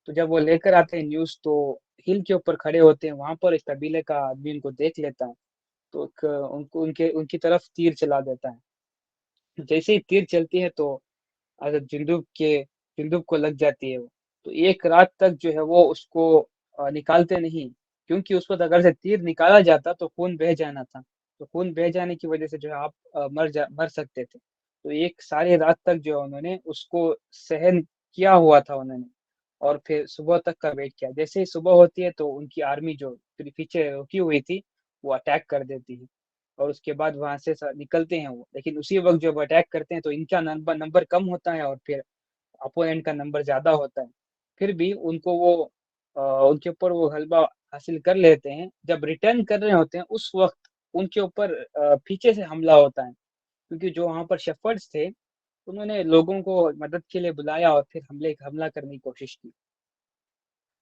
तो जब वो लेकर आते हैं न्यूज़, तो हिल के ऊपर खड़े होते हैं, वहां पर एक कबीले का आदमी उनको देख लेता है। तो उनको उनके उनकी तरफ तीर चला देता है। जैसे ही तीर चलती है तो अगर जुंदुब को लग जाती है वो। तो एक रात तक जो है वो उसको निकालते नहीं, क्योंकि उस वक्त अगर से तीर निकाला जाता तो खून बह जाना था। तो खून बह जाने की वजह से जो है आप मर सकते थे। तो एक सारी रात तक जो है उन्होंने उसको सहन किया हुआ था उन्होंने। और फिर सुबह तक का वेट किया। जैसे ही सुबह होती है तो उनकी आर्मी जो पीछे रुकी हुई थी वो अटैक कर देती है, और उसके बाद वहां से निकलते हैं वो। लेकिन उसी वक्त जब अटैक करते हैं तो इनका नंबर नंबर कम होता है और फिर अपोनेंट का नंबर ज्यादा होता है। फिर भी उनको वो उनके ऊपर वो गलबा हासिल कर लेते हैं। जब रिटर्न कर रहे होते हैं उस वक्त उनके ऊपर पीछे से हमला होता है, क्योंकि जो वहां पर शेफर्ड्स थे उन्होंने लोगों को मदद के लिए बुलाया और फिर हमला करने की कोशिश की।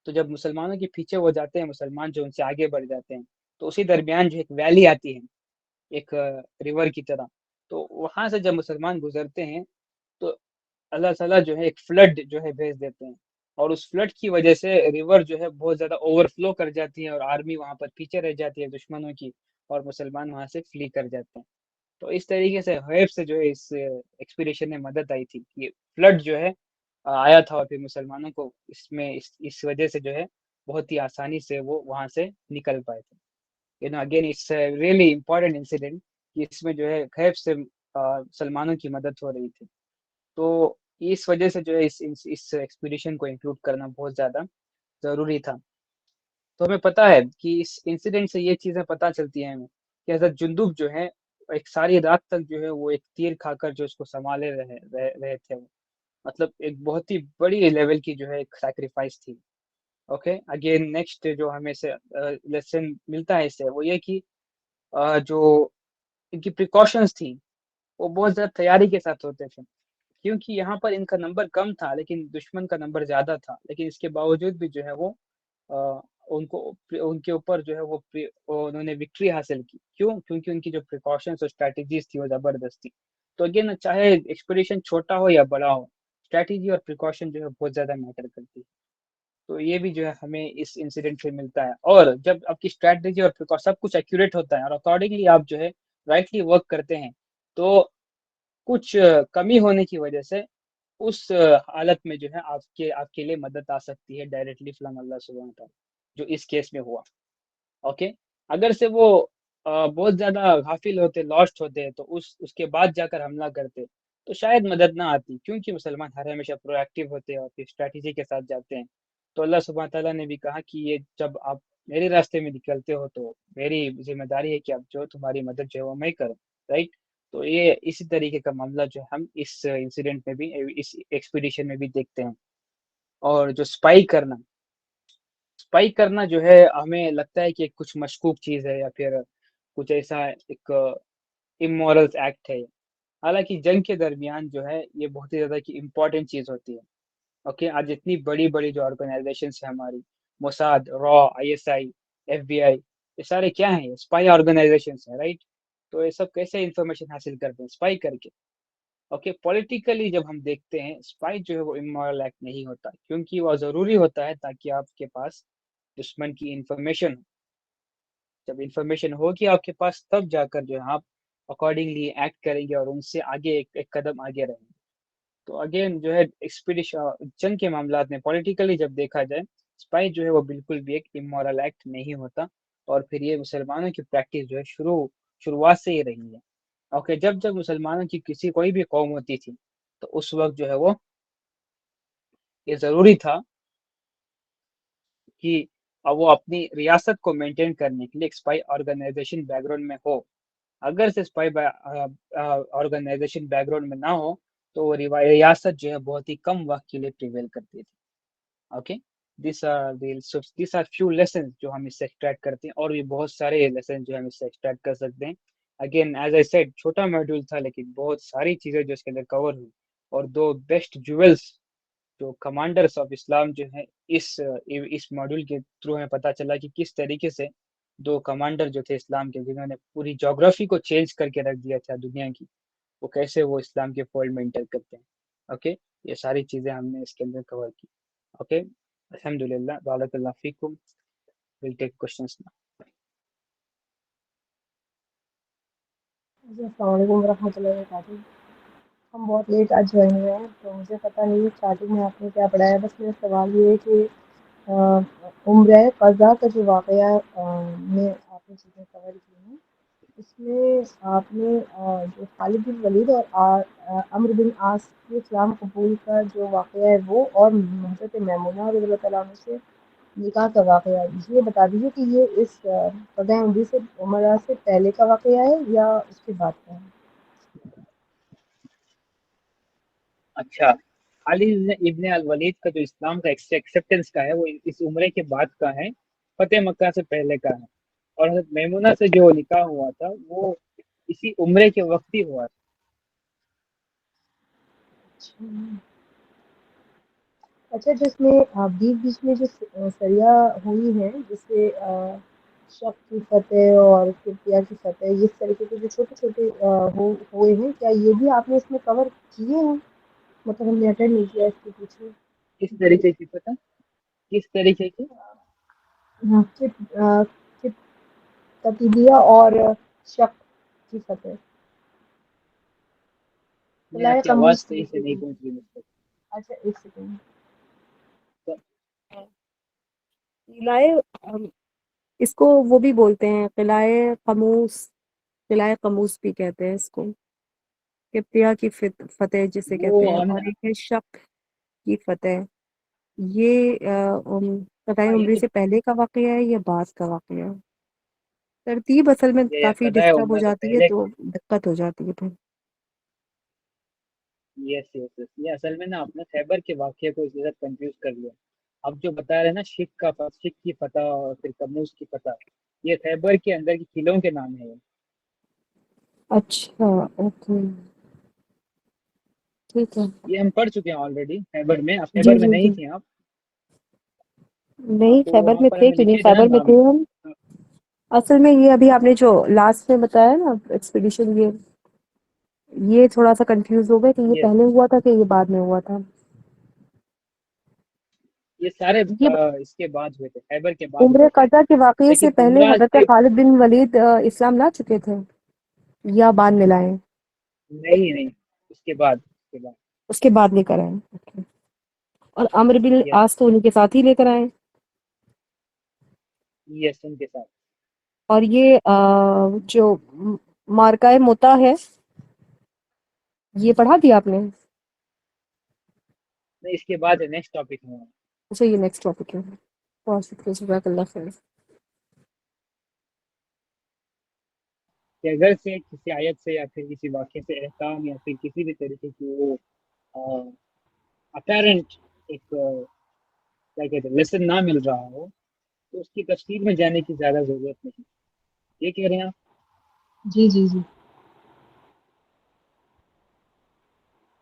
तो जब मुसलमानों के पीछे हो जाते हैं मुसलमान, जो उनसे आगे बढ़ जाते हैं, तो उसी दरमियान जो एक वैली आती है, एक रिवर की तरह। तो वहां से जब मुसलमान गुजरते हैं तो अल्लाह ताला जो है एक फ्लड जो है भेज देते हैं, और उस फ्लड की वजह से रिवर जो है बहुत ज्यादा ओवरफ्लो कर जाती है और आर्मी वहां पर पीछे रह जाती है दुश्मनों की, और मुसलमान वहां से फ्ली कर जाते हैं। तो इस तरीके से वेब से जो है इस एक्सपीडिशन में मदद आई थी कि फ्लड जो है आया था, और फिर मुसलमानों को इसमें इस वजह से जो है बहुत ही आसानी से वो वहां से निकल पाए थे। Again it's really important incident कि इसमें जो है गैब से मुसलमानों की मदद हो रही थी। तो इस वजह से जो है इस एक्सपीडिशन को इंक्लूड करना बहुत ज्यादा जरूरी था। तो हमें पता है कि इस इंसिडेंट से ये चीजें पता चलती हैं हमें कि हजरत जुंदुब जो है एक सारी रात तक जो है वो एक तीर खाकर जो उसको संभाले रहे थे वो। मतलब एक बहुत ही बड़ी लेवल की जो है एक सैक्रिफाइस थी। ओके, अगेन नेक्स्ट जो हमें से लेसन मिलता है इससे वो ये कि जो इनकी प्रिकॉशंस थी वो बहुत ज्यादा तैयारी के साथ होते थे। क्योंकि यहाँ पर इनका नंबर कम था लेकिन दुश्मन का नंबर ज्यादा था, लेकिन इसके बावजूद भी जो है वो अ, उनको उनके ऊपर जो है उन्होंने विक्ट्री हासिल की। क्यों? क्योंकि उनकी जो प्रिकॉशंस और स्ट्रैटेजीज थी वो जबरदस्त थी। तो अगेन चाहे एक्सपीडिशन छोटा हो या बड़ा हो, स्ट्रैटेजी और प्रिकॉशन जो है बहुत ज्यादा मैटर करती है। तो ये भी जो है हमें इस इंसिडेंट से मिलता है। और जब आपकी स्ट्रैटेजी और प्रिकॉशन सब कुछ एक्यूरेट होता है और अकॉर्डिंगली आप जो है राइटली वर्क करते हैं, तो कुछ कमी होने की वजह से उस हालत में जो है आपके आपके लिए मदद आ सकती है डायरेक्टली फ्रॉम अल्लाह सुब्हानहू व तआला, जो इस केस में हुआ। ओके, अगर से वो बहुत ज्यादा गाफिल होते, लॉस्ट होते, तो उसके बाद जाकर हमला करते तो शायद मदद ना आती, क्योंकि मुसलमान हर हमेशा प्रोएक्टिव होते हैं और फिर स्ट्रैटेजी के साथ जाते हैं। तो अल्लाह सुब्हानहू तआला ने भी कहा कि ये जब आप मेरे रास्ते में निकलते हो तो मेरी जिम्मेदारी है कि अब जो तुम्हारी मदद जो है वो मैं करूँ। राइट। तो ये इसी तरीके का मामला जो है हम इस इंसिडेंट में भी, इस एक्सपीडिशन में भी देखते हैं। और जो स्पाई करना जो है हमें लगता है कि एक कुछ मशकूक चीज है या फिर कुछ ऐसा एक इमोरल एक्ट है। हालांकि जंग के दरमियान जो है ये बहुत ही ज्यादा की इम्पोर्टेंट चीज होती है। ओके, आज इतनी बड़ी बड़ी जो ऑर्गेनाइजेशन है हमारी, मोसाद, रॉ, आईएसआई, एफबीआई, ये सारे क्या हैं? स्पाई ऑर्गेनाइजेशन है, राइट। तो ये सब कैसे इंफॉर्मेशन हासिल करते हैं? स्पाई करके। ओके, पॉलिटिकली जब हम देखते हैं स्पाई जो है वो इमोरल एक्ट नहीं होता, क्योंकि वो जरूरी होता है ताकि आपके पास दुश्मन की इंफॉर्मेशन, जब इंफॉर्मेशन होगी आपके पास तब जाकर जो है आप अकॉर्डिंगली एक्ट करेंगे और उनसे आगे एक कदम आगे रहेंगे। तो अगेन जो है एक्सपीडिशन जंग के मामला में पॉलिटिकली जब देखा जाए, स्पाई जो है वो बिल्कुल भी एक इमोरल एक्ट नहीं होता। और फिर ये मुसलमानों की प्रैक्टिस जो है शुरुआत से ही रही है। ओके, जब जब मुसलमानों की किसी कोई भी कौम होती थी तो उस वक्त जो है वो ये जरूरी था कि अब वो अपनी रियासत को मेंटेन करने के लिए एक स्पाई ऑर्गेनाइजेशन बैकग्राउंड में हो। अगर से स्पाई ऑर्गेनाइजेशन बैकग्राउंड में ना हो तो वो रियासत जो है बहुत ही कम वक्त के लिए प्रिवेल करती थी। Okay, this are few lesson जो हम इससे एक्सट्रैक्ट करते हैं, और भी बहुत सारे लेसन जो हम इससे एक्सट्रैक्ट कर सकते हैं। अगेन एज आई सेड, छोटा मॉड्यूल था लेकिन बहुत सारी चीजें जो इसके अंदर कवर हुई, और दो बेस्ट ज्वेल्स जो कमांडर्स ऑफ इस्लाम जो है इस मॉड्यूल के थ्रू हमें पता चला कि किस तरीके से दो कमांडर जो थे इस्लाम के, जिन्होंने पूरी ज्योग्राफी को चेंज करके रख दिया था दुनिया की, वो कैसे वो इस्लाम के फोल्ड में इंटर करते हैं। ओके, ये सारी चीजें हमने इसके अंदर कवर की। ओके, अल्हम्दुलिल्लाह, बारकल्लाह फीकुम। Will take questions now. जी, अस्सलाम वालेकुम वरहमतुल्लाहि वबरकातुहू। हम बहुत लेट आज ज्वाइन हुए हैं, तो मुझे पता नहीं स्टार्टिंग में आपने क्या पढ़ाया। बस मेरा सवाल ये है कि उम्र क़ज़ा का जो वाक़या में आपने चीज़ें कवर की हैं, इसमें आपने जो खालिद बिन वलीद और अम्र बिन आस के इस्लाम कबूल का जो वाक़या है वो, और हज़रत मैमूना रज़ियल्लाहु तआला अन्हा से निकाह का वाक़या, ये बता दीजिए कि ये इस क़ज़ा हिंदी से उमरा से पहले का वाक़या है या उसके बाद का है? अच्छा, खालिद इब्न अल वलीद का जो इस्लाम का एक्सेप्टेंस का है वो इस उम्र के बाद का है, फतेह मक्का से पहले का है। और हज़रत मैमूना से जो निकाह हुआ था वो इसी उम्र के वक्त ही हुआ था। अच्छा, जिसमें बीच-बीच में जो सरिया हुई हैं, जिससे शक की फ़तह और किफ्तियार की फ़तह, इस तरीके के जो छोटे-छोटे हुए हैं, क्या ये भी आपने इसमें कवर किए हैं? मतलब हमने अटेंड नहीं किया इसके पीछे। किस तरीके की पता, किस तरीके की? हाँ, कित तकीदिया और शक की फ़तह, नहीं, क़िलाए आपकी आवाज़ क़मूस सही से जिसे नहीं कहते पहुंच हैं। रही मुझ तक। अच्छा, 1 सेकंड। तो क़िलाए इसको वो भी बोलते हैं, क़िलाए क़मूस भी कहते हैं इसको। किप्तिया की फ़तह जिसे वो कहते हैं, हम, और एक है शक की फ़तह। ये क़ज़ाए हाँ, ये उमरी तो से पहले का वाक़या है या बाद का वाक़या है? तरतीब असल में ये काफ़ी कदा है डिस्टर्ब हो उम्र से जाती है, पहले। तो दिक्कत हो जाती है फिर। यस यस यस, ये असल में ना आपने खैबर के वाक़ये को इसके साथ कंफ्यूज कर लिया। अब जो बता रहे हैं ना, शिक की फतह और फिर कमूस की फतह, ये खैबर के अंदर के किलों के नाम है ये। अच्छा, ओके, ठीक है। ये हम पढ़ चुके हैं ऑलरेडी खैबर में। आप जी, खैबर में जी, नहीं जी। थे आप? हाँ, नहीं, तो खैबर वहाँ में पर थे हमें क्यों नहीं, लिखे थे ना खैबर में थे नाम। हम। असल में ये अभी आपने जो लास्ट में बताया ना एक्सपीडिशन, ये थोड़ा-सा कन्फ्यूज़ हो गए कि ये यस, पहले हुआ था कि ये बाद में हुआ था। ये सारे ये इसके बाद हुए थे, खैबर के बाद उम्र हुए थे। क़ज़ा के वाक़ये से लेकिन पहले उमरा हज़रत से खालिद बिन वलीद इस्लाम ला चुके थे या बाद में लाए? नहीं नहीं, उसके बाद उसके बाद लेकर आए। ओके। और अम्र बिन यस आस तो उन्हीं के साथ ही लेकर आए। यस, उनके साथ। और ये जो मार्का मुता है, ये पढ़ा दिया आपने? नहीं, इसके बाद नेक्स्ट टॉपिक में अच्छा, ये नेक्स्ट टॉपिक है। बहुत शुक्रिया, जज़ाकल्लाह खैर। कि अगर से किसी आयत से या फिर किसी वाक्य से एहकाम या फिर किसी भी तरीके की वो अपेरेंट एक क्या कहते हैं लेसन ना मिल रहा हो, तो उसकी तफसील में जाने की ज़्यादा ज़रूरत नहीं। ये कह रहे हैं आप? जी, जी, जी।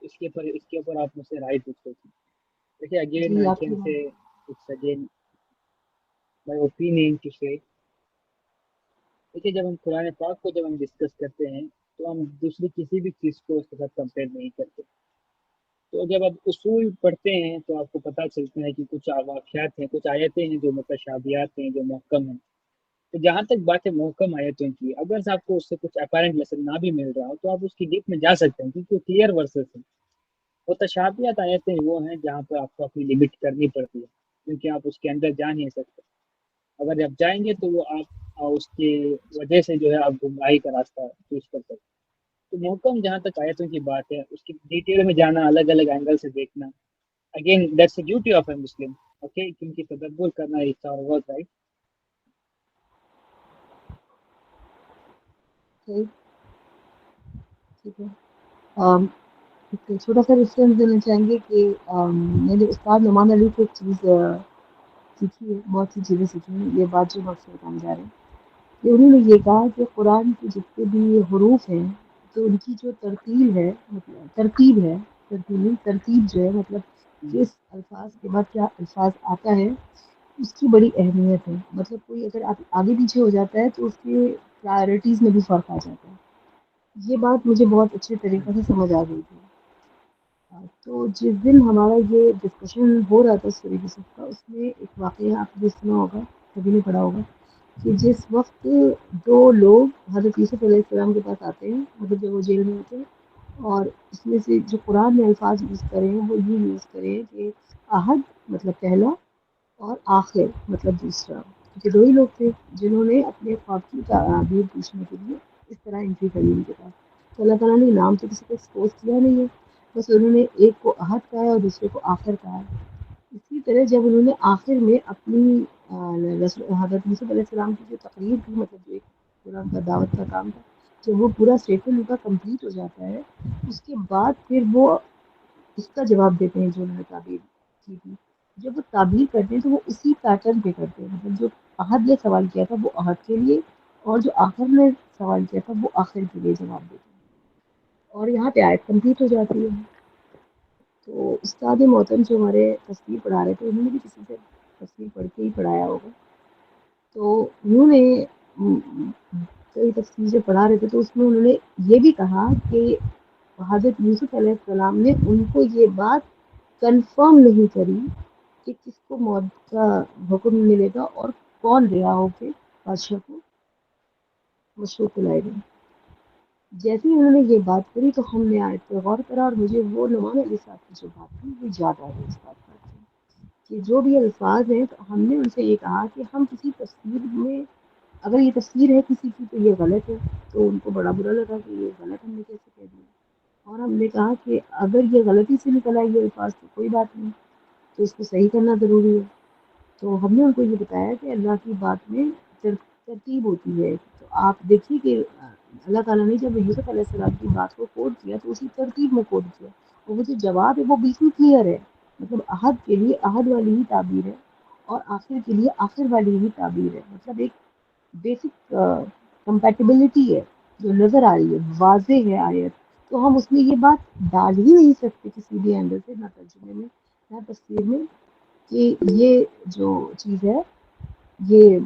इसके ऊपर आप मुझसे राय पूछ रहे थे। देखिए, अगेन जी, आई आपकी कैन बात। से it's again my opinion to say. देखिए, जब हम कुरान पाक को जब हम डिस्कस करते हैं तो हम दूसरी किसी भी चीज़ को उसके साथ कंपेयर नहीं करते। तो जब आप उसूल पढ़ते हैं तो आपको पता चलता है कि कुछ वाक़यात हैं, कुछ आयतें हैं जो मुतशाबिहात हैं, जो मुहक्कम हैं। तो जहाँ तक बात है मुहक्कम आयतों की, अगर से आपको उससे कुछ अपैरेंट लेसन ना भी मिल रहा हो तो आप उसकी डीप में जा सकते हैं, क्योंकि वो क्लियर वर्सेस है। मुतशाबिहात आयतें वो हैं जहाँ पर आपको अपनी लिमिट करनी पड़ती है, क्योंकि आप उसके अंदर जा नहीं सकते। अगर आप जाएंगे तो वो आप उसके वजह से जो है आप गुमराही का रास्ता चूज कर सकते हैं। तो मुहक्कम जहाँ तक आयतों की बात है, उसकी डिटेल में जाना, अलग अलग एंगल से देखना, again that's the duty of a Muslim. Okay, क्योंकि तदब्बुर करना it's our work, right? Okay. ٹھیک ہے. آم، ایک چھوٹا سا ریفرنس دینا چاہیں گے کہ میں نے استاد نعمان علی سے ایک چیز سیکھی ہے، بہت سی چیزیں سیکھی ہیں. یہ بات جو ہم اکثر بتانے جا رہے ہیں کہ انہوں نے یہ کہا کہ قرآن کے جتنے بھی حروف ہیں تو ان کی جو ترتیب ہے، مطلب ترتیب ہے، ترتیب جو ہے مطلب کس الفاظ کے بعد کیا الفاظ آتا ہے اس کی بڑی اہمیت ہے. مطلب کوئی اگر آپ آگے پیچھے ہو جاتا ہے تو اس کے پرائرٹیز میں بھی فرق آ جاتا ہے. یہ بات مجھے بہت اچھے طریقے سے سمجھ آ گئی تھی. تو جس دن ہمارا یہ ڈسکشن ہو رہا تھا سورہ یوسف کا، اس میں ایک واقعہ آپ نے سنا ہوگا، کبھی نے پڑھا ہوگا کہ جس وقت دو لوگ حضرت یوسف علیہ السلام کے پاس آتے ہیں، مطلب جب وہ جیل میں ہوتے ہیں، اور اس میں سے جو قرآن میں الفاظ یوز کرے ہیں وہ یہ یوز کرے ہیں کہ احد مطلب پہلا اور آخر مطلب دوسرا. کیونکہ دو ہی لوگ تھے جنہوں نے اپنے خواب کی تعبیر پوچھنے کے لیے اس طرح انٹری کری ان کے پاس. تو اللہ تعالیٰ نے نام تو کسی کو ایکسپوز کیا نہیں ہے، بس انہوں نے ایک کو احد کہا ہے اور دوسرے کو آخر کہا ہے. اسی طرح جب انہوں نے آخر میں اپنی حضرت یوسف علیہ السلام کی جو تقریر تھی، مطلب جو ایک پورا ان کا دعوت کا کام تھا، جب وہ پورا اسٹیٹمنٹ ان کا کمپلیٹ ہو جاتا ہے، اس کے بعد پھر وہ اس کا جواب دیتے ہیں جو انہوں نے تعبیر کی تھی. جب وہ تعبیر کرتے ہیں تو وہ اسی پیٹرن پہ کرتے ہیں، مطلب جو احد نے سوال کیا تھا وہ احد کے لیے، اور جو آخر نے سوال کیا تھا وہ آخر کے لیے جواب دیتے ہیں. اور یہاں پہ آیت کمپلیٹ ہو جاتی ہے. تو استاد محترم جو ہمارے تفسیر پڑھا رہے تھے انہوں نے بھی کسی سے تفسیر پڑھ کے ہی پڑھایا ہوگا. تو انہوں نے کئی تفسیر جو پڑھا رہے تھے تو اس میں انہوں نے یہ بھی کہا کہ حضرت یوسف علیہ السلام نے ان کو یہ بات کنفرم نہیں کری کہ کس کو موت کا حکم ملے گا اور کون رہا ہو کے بادشاہ کو مشروع لائے گا. جیسے ہی انہوں نے یہ بات کری تو ہم نے آیت پہ غور کرا، اور مجھے وہ نعمان علی صاحب کی جو بات تھی وہ یاد آ گئی اس بات پر کہ جو بھی الفاظ ہیں تو ہم نے ان سے یہ کہا کہ ہم کسی تفسیر میں اگر یہ تفسیر ہے کسی کی تو یہ غلط ہے. تو ان کو بڑا برا لگا کہ یہ غلط ہم نے کیسے کہہ دیا. اور ہم نے کہا کہ اگر یہ غلطی سے نکل آئی یہ الفاظ تو کوئی بات نہیں، تو اس کو صحیح کرنا ضروری ہے. تو ہم نے ان کو یہ بتایا کہ اللہ کی بات میں ترتیب ہوتی ہے. تو آپ دیکھیے کہ اللہ تعالیٰ نے جب یوسف علیہ السلام کی بات کو کوڈ کیا تو اسی ترتیب میں کوڈ کیا، اور وہ جو جواب ہے وہ بالکل کلیئر ہے. مطلب احد کے لیے احد والی ہی تعبیر ہے اور آخر کے لیے آخر والی ہی تعبیر ہے. مطلب ایک بیسک کمپیٹیبلٹی ہے جو نظر آ رہی ہے، واضح ہے آیت. تو ہم اس میں یہ بات ڈال ہی نہیں سکتے کسی بھی اینگل سے، نہ ترجمے میں نہ تفسیر میں، کہ یہ جو چیز ہے یہ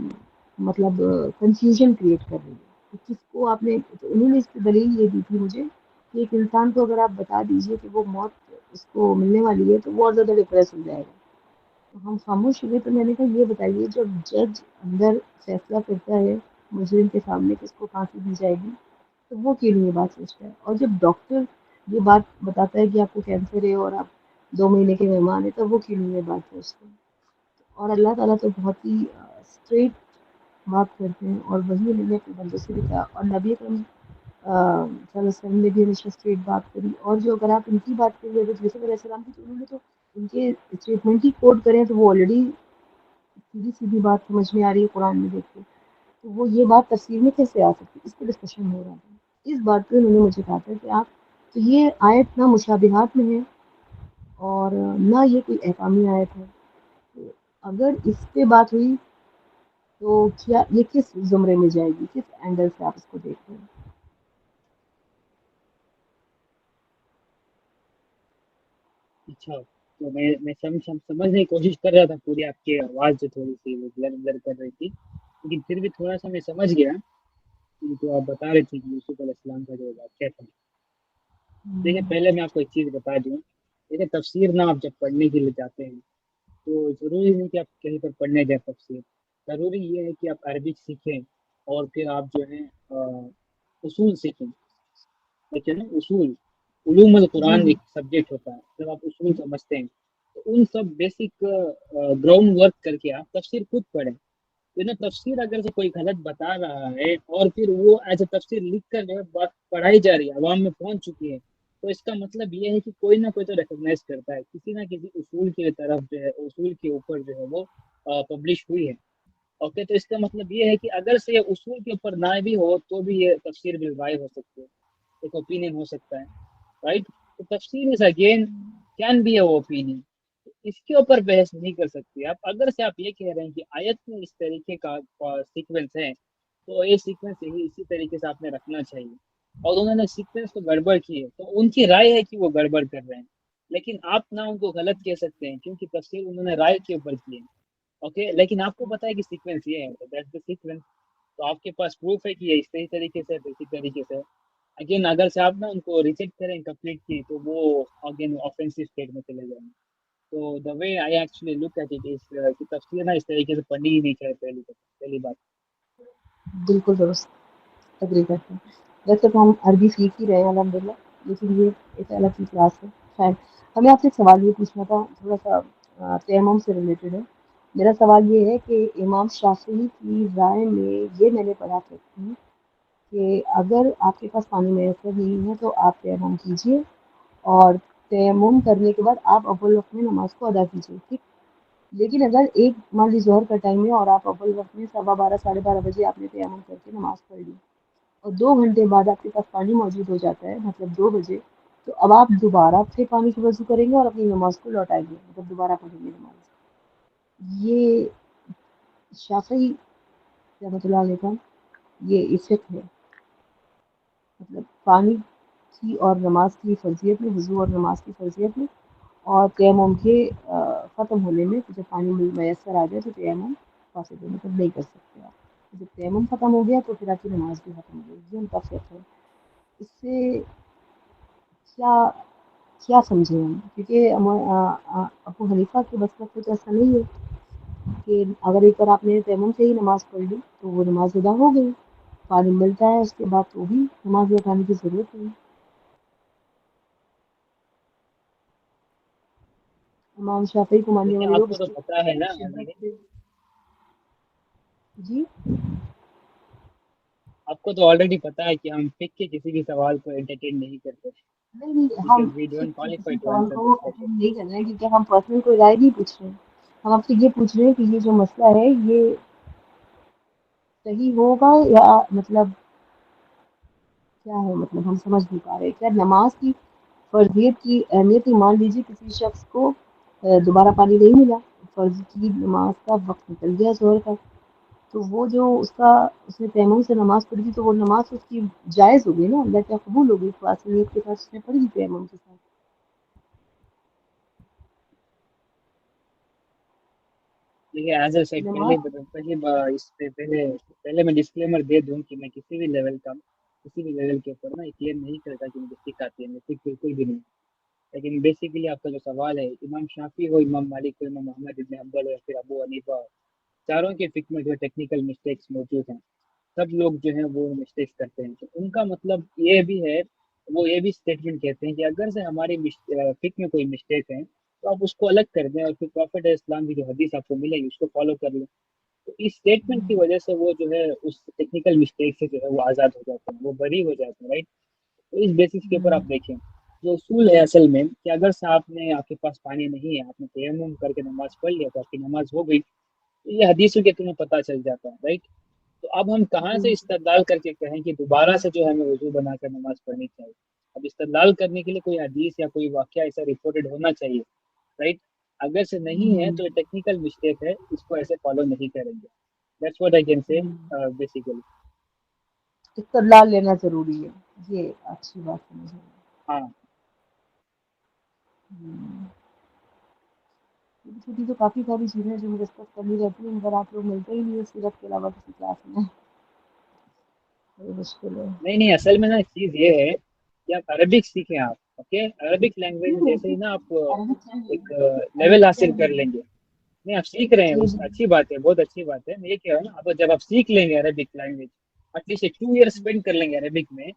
مطلب کنفیوژن کریٹ کر رہی ہے کہ کس کو آپ نے. تو انہوں نے اس کی دلیل یہ دی تھی مجھے کہ ایک انسان کو اگر آپ بتا دیجئے کہ وہ موت اس کو ملنے والی ہے تو وہ اور زیادہ ڈپریس ہو جائے گا. تو ہم خاموش ہوئے. تو میں نے کہا یہ بتائیے جب جج اندر فیصلہ کرتا ہے مجرم کے سامنے کہ اس کو پھانسی دی جائے گی تو وہ کیوں نہیں یہ بات سوچتا ہے، اور جب ڈاکٹر یہ بات بتاتا ہے کہ آپ کو کینسر ہے اور آپ 2 مہینے کے مہمان ہیں تو وہ کیوں نہیں یہ بات سوچتے ہیں. اور اللہ تعالیٰ تو بہت ہی اسٹریٹ بات کرتے ہیں، اور وہی انہوں نے اپنے بندوں سے بھی کہا. اور نبی اکرم صلی اللہ علیہ وسلم نے بھی ہمیشہ اسٹریٹ بات کری. اور جو اگر آپ ان کی بات کریے حضرت یوسف علیہ السلام کی تو انہوں نے تو ان کے اسٹیٹمنٹ ہی کوڈ کریں تو وہ آلریڈی سیدھی سیدھی بات سمجھ میں آ رہی ہے قرآن میں دیکھ کے. تو وہ یہ بات تفسیر میں کیسے آ سکتی، اس پہ ڈسکشن ہو رہا تھا. اس بات پہ انہوں نے مجھے کہا تھا کہ آپ تو یہ آیت نہ مشابہات میں ہے اور نہ یہ کوئی احکامی آیت ہے. تو اگر اس پہ بات ہوئی تو کیا یہ کس زمرے میں جائے گی، کس اینگل سے آپ اس کو دیکھ رہے ہیں. اچھا، تو میں سمجھنے کی کوشش کر رہا تھا. پوری آپ کی آواز جو تھوڑی سی وہ بلر بلر کر رہی تھی، لیکن پھر بھی تھوڑا سا میں سمجھ گیا. تو آپ بتا رہے تھے کہ یوسف علیہ السلام کا جو واقعہ تھا. دیکھیں پہلے میں آپ کو ایک چیز بتا دوں. دیکھیں تفسیر نہ آپ جب پڑھنے کے لیے جاتے ہیں تو ضروری نہیں کہ آپ کہیں پر پڑھنے جائیں تفسیر. ضروری یہ ہے کہ آپ عربک سیکھیں اور پھر آپ جو ہیں اصول سیکھیں. ٹھیک ہے نا، اصول علوم جی القرآن جی ایک سبجیکٹ ہوتا ہے. جب آپ اصول سمجھتے ہیں تو ان سب بیسک گراؤنڈ ورک کر کے آپ تفسیر خود پڑھیں. تو نا تفسیر اگر سے کوئی غلط بتا رہا ہے اور پھر وہ ایز اے تفسیر لکھ کر جو ہے بات پڑھائی جا رہی ہے، عوام میں پہنچ چکی ہے، تو اس کا مطلب یہ ہے کہ کوئی نہ کوئی تو ریکگنائز کرتا ہے، کسی نہ کسی اصول کی طرف جو ہے، اصول کے اوپر جو ہے وہ پبلش ہوئی ہے. اوکے، تو اس کا مطلب یہ ہے کہ اگر سے یہ اصول کے اوپر نہ بھی ہو تو بھی یہ تفسیر بالوائے ہو سکتی ہے. एक ओपिनियन हो सकता है, राइट। तो तफसीर is again can be a opinion, इसके ऊपर बहस नहीं कर सकते आप। अगर से आप ये कह रहे हैं कि आयत में इस तरीके का सीक्वेंस है, तो ये सीक्वेंस यही इसी तरीके से आपने रखना चाहिए, और उन्होंने सीक्वेंस को गड़बड़ की है, तो उनकी राय है कि वो गड़बड़ कर रहे हैं, लेकिन आप ना उनको गलत कह सकते हैं क्योंकि तफसीर उन्होंने राय के ऊपर की है। ओके, लेकिन आपको पता है कि सीक्वेंस ये है, दैट्स द सीक्वेंस, तो आपके पास प्रूफ है कि ये इस तरीके से है, इसी तरीके से। अगेन अगर से आप ना उनको रिजेक्ट करें कंप्लीट की, तो वो अगेन ऑफेंसिव स्टेट में चले जाएंगे। तो the way I actually look at it is कि तफसीर ना इस तरीके से पढ़नी ही नहीं चाहिए, पहली बात। बिल्कुल दुरुस्त, एग्री करते हैं। वैसे तो हम अरबी सीख ही रहे हैं अल्हम्दुलिल्लाह, लेकिन ये एक अलग की क्लास है। खैर, हमें आपसे एक सवाल ये पूछना था, थोड़ा सा तयम्मुम से रिलेटेड है। मेरा सवाल ये है कि इमाम शाफी की राय में ये मैंने पढ़ा था कि अगर आपके पास पानी मैसर नहीं है तो आप तयम्मुम कीजिए, और तयम्मुम करने के बाद आप अव्वल वक्त में नमाज को अदा कीजिए, ठीक। लेकिन अगर एक मान लीजिए ज़ोहर का टाइम है और आप अव्वल वक्त में 12:15 साढ़े 12 बजे आपने तयम्मुम करके नमाज पढ़ ली, और 2 घंटे बाद आपके पास पानी मौजूद हो जाता है, मतलब 2 बजे, तो अब आप दोबारा फिर पानी से वज़ू करेंगे और अपनी नमाज को लौटाएंगे, मतलब दोबारा पढ़ेंगे नमाज। ये शाफ़ी रहमतुल्लाह अलैह का ये इफ़ेक्ट है, मतलब पानी की और नमाज की फ़र्ज़ियत में, वज़ू और नमाज की फ़र्ज़ियत में, और तयम्मुम के ख़त्म होने में, जब पानी मैसर आ जाए तो तयम्मुम पॉसिबल, मतलब नहीं कर सकते आप। जब तयम्मुम ख़त्म हो गया तो फिर आपकी नमाज भी ख़त्म हो गई। ये उनका फ़िक़्ह है। इससे क्या क्या समझें हम? क्योंकि अबू हनीफ़ा के मसलक में तो ऐसा नहीं है कि अगर एक बार आपने तयम्मुम से ही नमाज़ पढ़ ली तो वो नमाज अदा हो गई, पानी मिलता है उसके बाद तो भी नमाज लौटाने की ज़रूरत नहीं। इमाम शाफ़िई को मानने देखिए वाले लोग आपको तो इसकी पता है ना शिद्दत ऑलरेडी, से। जी? आपको तो ऑलरेडी पता है कि हम फिक के किसी भी सवाल को एंटरटेन नहीं करते, नहीं, नहीं, हम बिकॉज वी फिर डोंट के क्वालिफाई किसी टू सवाल आंसर को दिस क्वेश्चन। अटेंड नहीं कर रहे हैं, क्योंकि हम पर्सनल कोई राय नहीं पूछ रहे हैं। हम आपसे ये पूछ रहे हैं कि ये जो मसला है ये सही होगा, या मतलब क्या है, मतलब हम समझ नहीं पा रहे। क्या नमाज की फ़र्ज़ियत की अहमियत ही, मान लीजिए किसी शख्स को दोबारा पानी नहीं मिला, फ़र्ज़ की नमाज का वक़्त निकल गया ज़ोहर का, तो वो जो उसका उसने तयम्मुम से नमाज़ पढ़ी थी, तो वो नमाज़ उसकी जायज़ हो गई ना, अल्लाह क्या कबूल हो गई, ख़ास नीयत के साथ उसने पढ़ी थी तयम्मुम के साथ। देखिए एज अ सेड, नमाज इस पे पहले पहले मैं डिस्क्लेमर दे दूं कि मैं किसी भी लेवल का, किसी भी लेवल के ऊपर ना क्लियर नहीं करता कि मुझे फिक आती है, मैं फिक बिल्कुल भी नहीं। लेकिन बेसिकली आपका जो सवाल है, इमाम शाफी हो, इमाम मालिक हो, इमाम मोहम्मद इब्न हम्बल हो, या फिर अबू हनीफा हो, चारों के फिक में जो टेक्निकल मिस्टेक्स मौजूद हैं, सब लोग जो है वो मिस्टेक्स करते हैं। तो उनका मतलब ये भी है, वो ये भी स्टेटमेंट कहते हैं कि अगर से हमारी फिक में कोई मिस्टेक है, तो आप उसको अलग कर दें और फिर प्रॉफिट इस्लाम की जो हदीस आपको मिलेगी उसको फॉलो कर लें। तो इस स्टेटमेंट की वजह से वो जो है उस टेक्निकल मिस्टेक से जो है वो आज़ाद हो जाते हैं, वो बरी हो जाते हैं, राइट। तो इस बेसिस के ऊपर आप देखें, जो उसूल है असल में कि अगर से आपने, आपके पास पानी नहीं है, आपने तयम्मुम करके नमाज पढ़ लिया तो आपकी नमाज हो गई, तो ये हदीसों के तुम्हें पता चल जाता है, राइट। तो अब हम कहाँ जी, से इस्तदलाल करके कहें कि दोबारा से जो है हमें वजू बनाकर नमाज पढ़नी चाहिए? अब इस्तदलाल करने के लिए कोई हदीस या कोई वाकया ऐसा रिपोर्टेड होना चाहिए, राइट। अगर से नहीं है तो ये टेक्निकल मिस्टेक है, इसको ऐसे फॉलो नहीं करेंगे। That's what I can say basically. इस्तदलाल लेना ज़रूरी है। ये अच्छी बात समझी। हाँ, हुँ। छोटी-छोटी तो काफ़ी सारी चीज़ें हैं जो मुझे डिस्कस करनी रहती हैं, मगर आप लोग मिलते ही नहीं हो सीरत के अलावा किसी क्लास में। बड़ी मुश्किल है। नहीं नहीं, असल में ना चीज़ ये है कि आप अरबिक सीखें आप, ओके। अरबिक लैंग्वेज नहीं, जैसे ही ना आप अरबिक चल रही एक है, लेवल अरबिक हासिल चल कर रही है। लेंगे। नहीं, आप सीख रहे हैं, जी, उस जी। अच्छी बात है, बहुत अच्छी बात है। मैं ये कह रहा हूँ ना, अब जब आप सीख लेंगे Arabic language, at least 2 year spend कर लेंगे अरबिक में,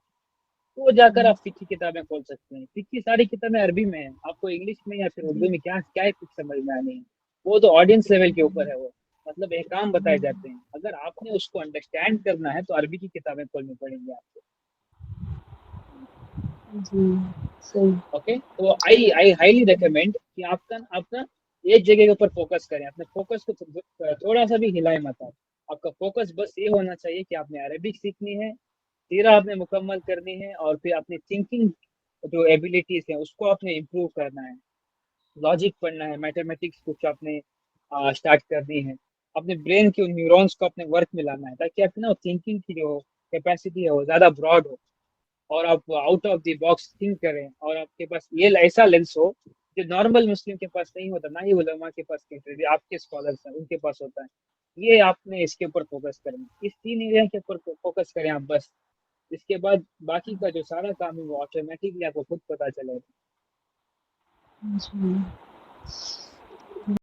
तो जाकर हुँ, आप फिक की किताबें खोल सकते हैं। फिक की सारी किताबें अरबी में हैं, आपको इंग्लिश में या फिर उर्दू जी। में क्या क्या कुछ समझ में आनी है, वो तो ऑडियंस लेवल के ऊपर है। वो मतलब अहकाम बताए जाते हैं, अगर आपने उसको अंडरस्टैंड करना है तो अरबी की किताबें खोलनी पड़ेंगी आपको। जी, सही। ओके, तो आई आई हाईली रिकमेंड कि आपका एक जगह के ऊपर फोकस करें, अपने फोकस को थोड़ा सा भी हिलाए मत आप। आपका फोकस बस ये होना चाहिए कि आपने अरबिक सीखनी है, سیرا آپ نے مکمل کرنی ہے، اور پھر اپنی تھنکنگ جو ایبیلٹیز ہیں اس کو آپ نے امپروو کرنا ہے، لاجک پڑھنا ہے، میتھمیٹکس کچھ آپ نے اسٹارٹ کرنی ہے، اپنے برین کے نیورونس کو اپنے ورک میں لانا ہے، تاکہ آپ نا تھنکنگ کی جو کیپیسٹی ہے وہ زیادہ براڈ ہو، اور آپ out of the box think کریں، اور آپ کے پاس یہ ایسا لینس ہو جو نارمل مسلم کے پاس نہیں ہوتا، نہ ہی علماء کے پاس کہتے آپ کے اسکالرس ہیں ان کے پاس ہوتا ہے۔ یہ آپ نے اس کے اوپر فوکس کرنا، اس 3 ایریا کے اوپر فوکس کریں آپ بس، اس کے بعد باقی کا جو سارا کام ہے وہ آٹومیٹکلی آپ کو خود پتا چلے گا۔ جی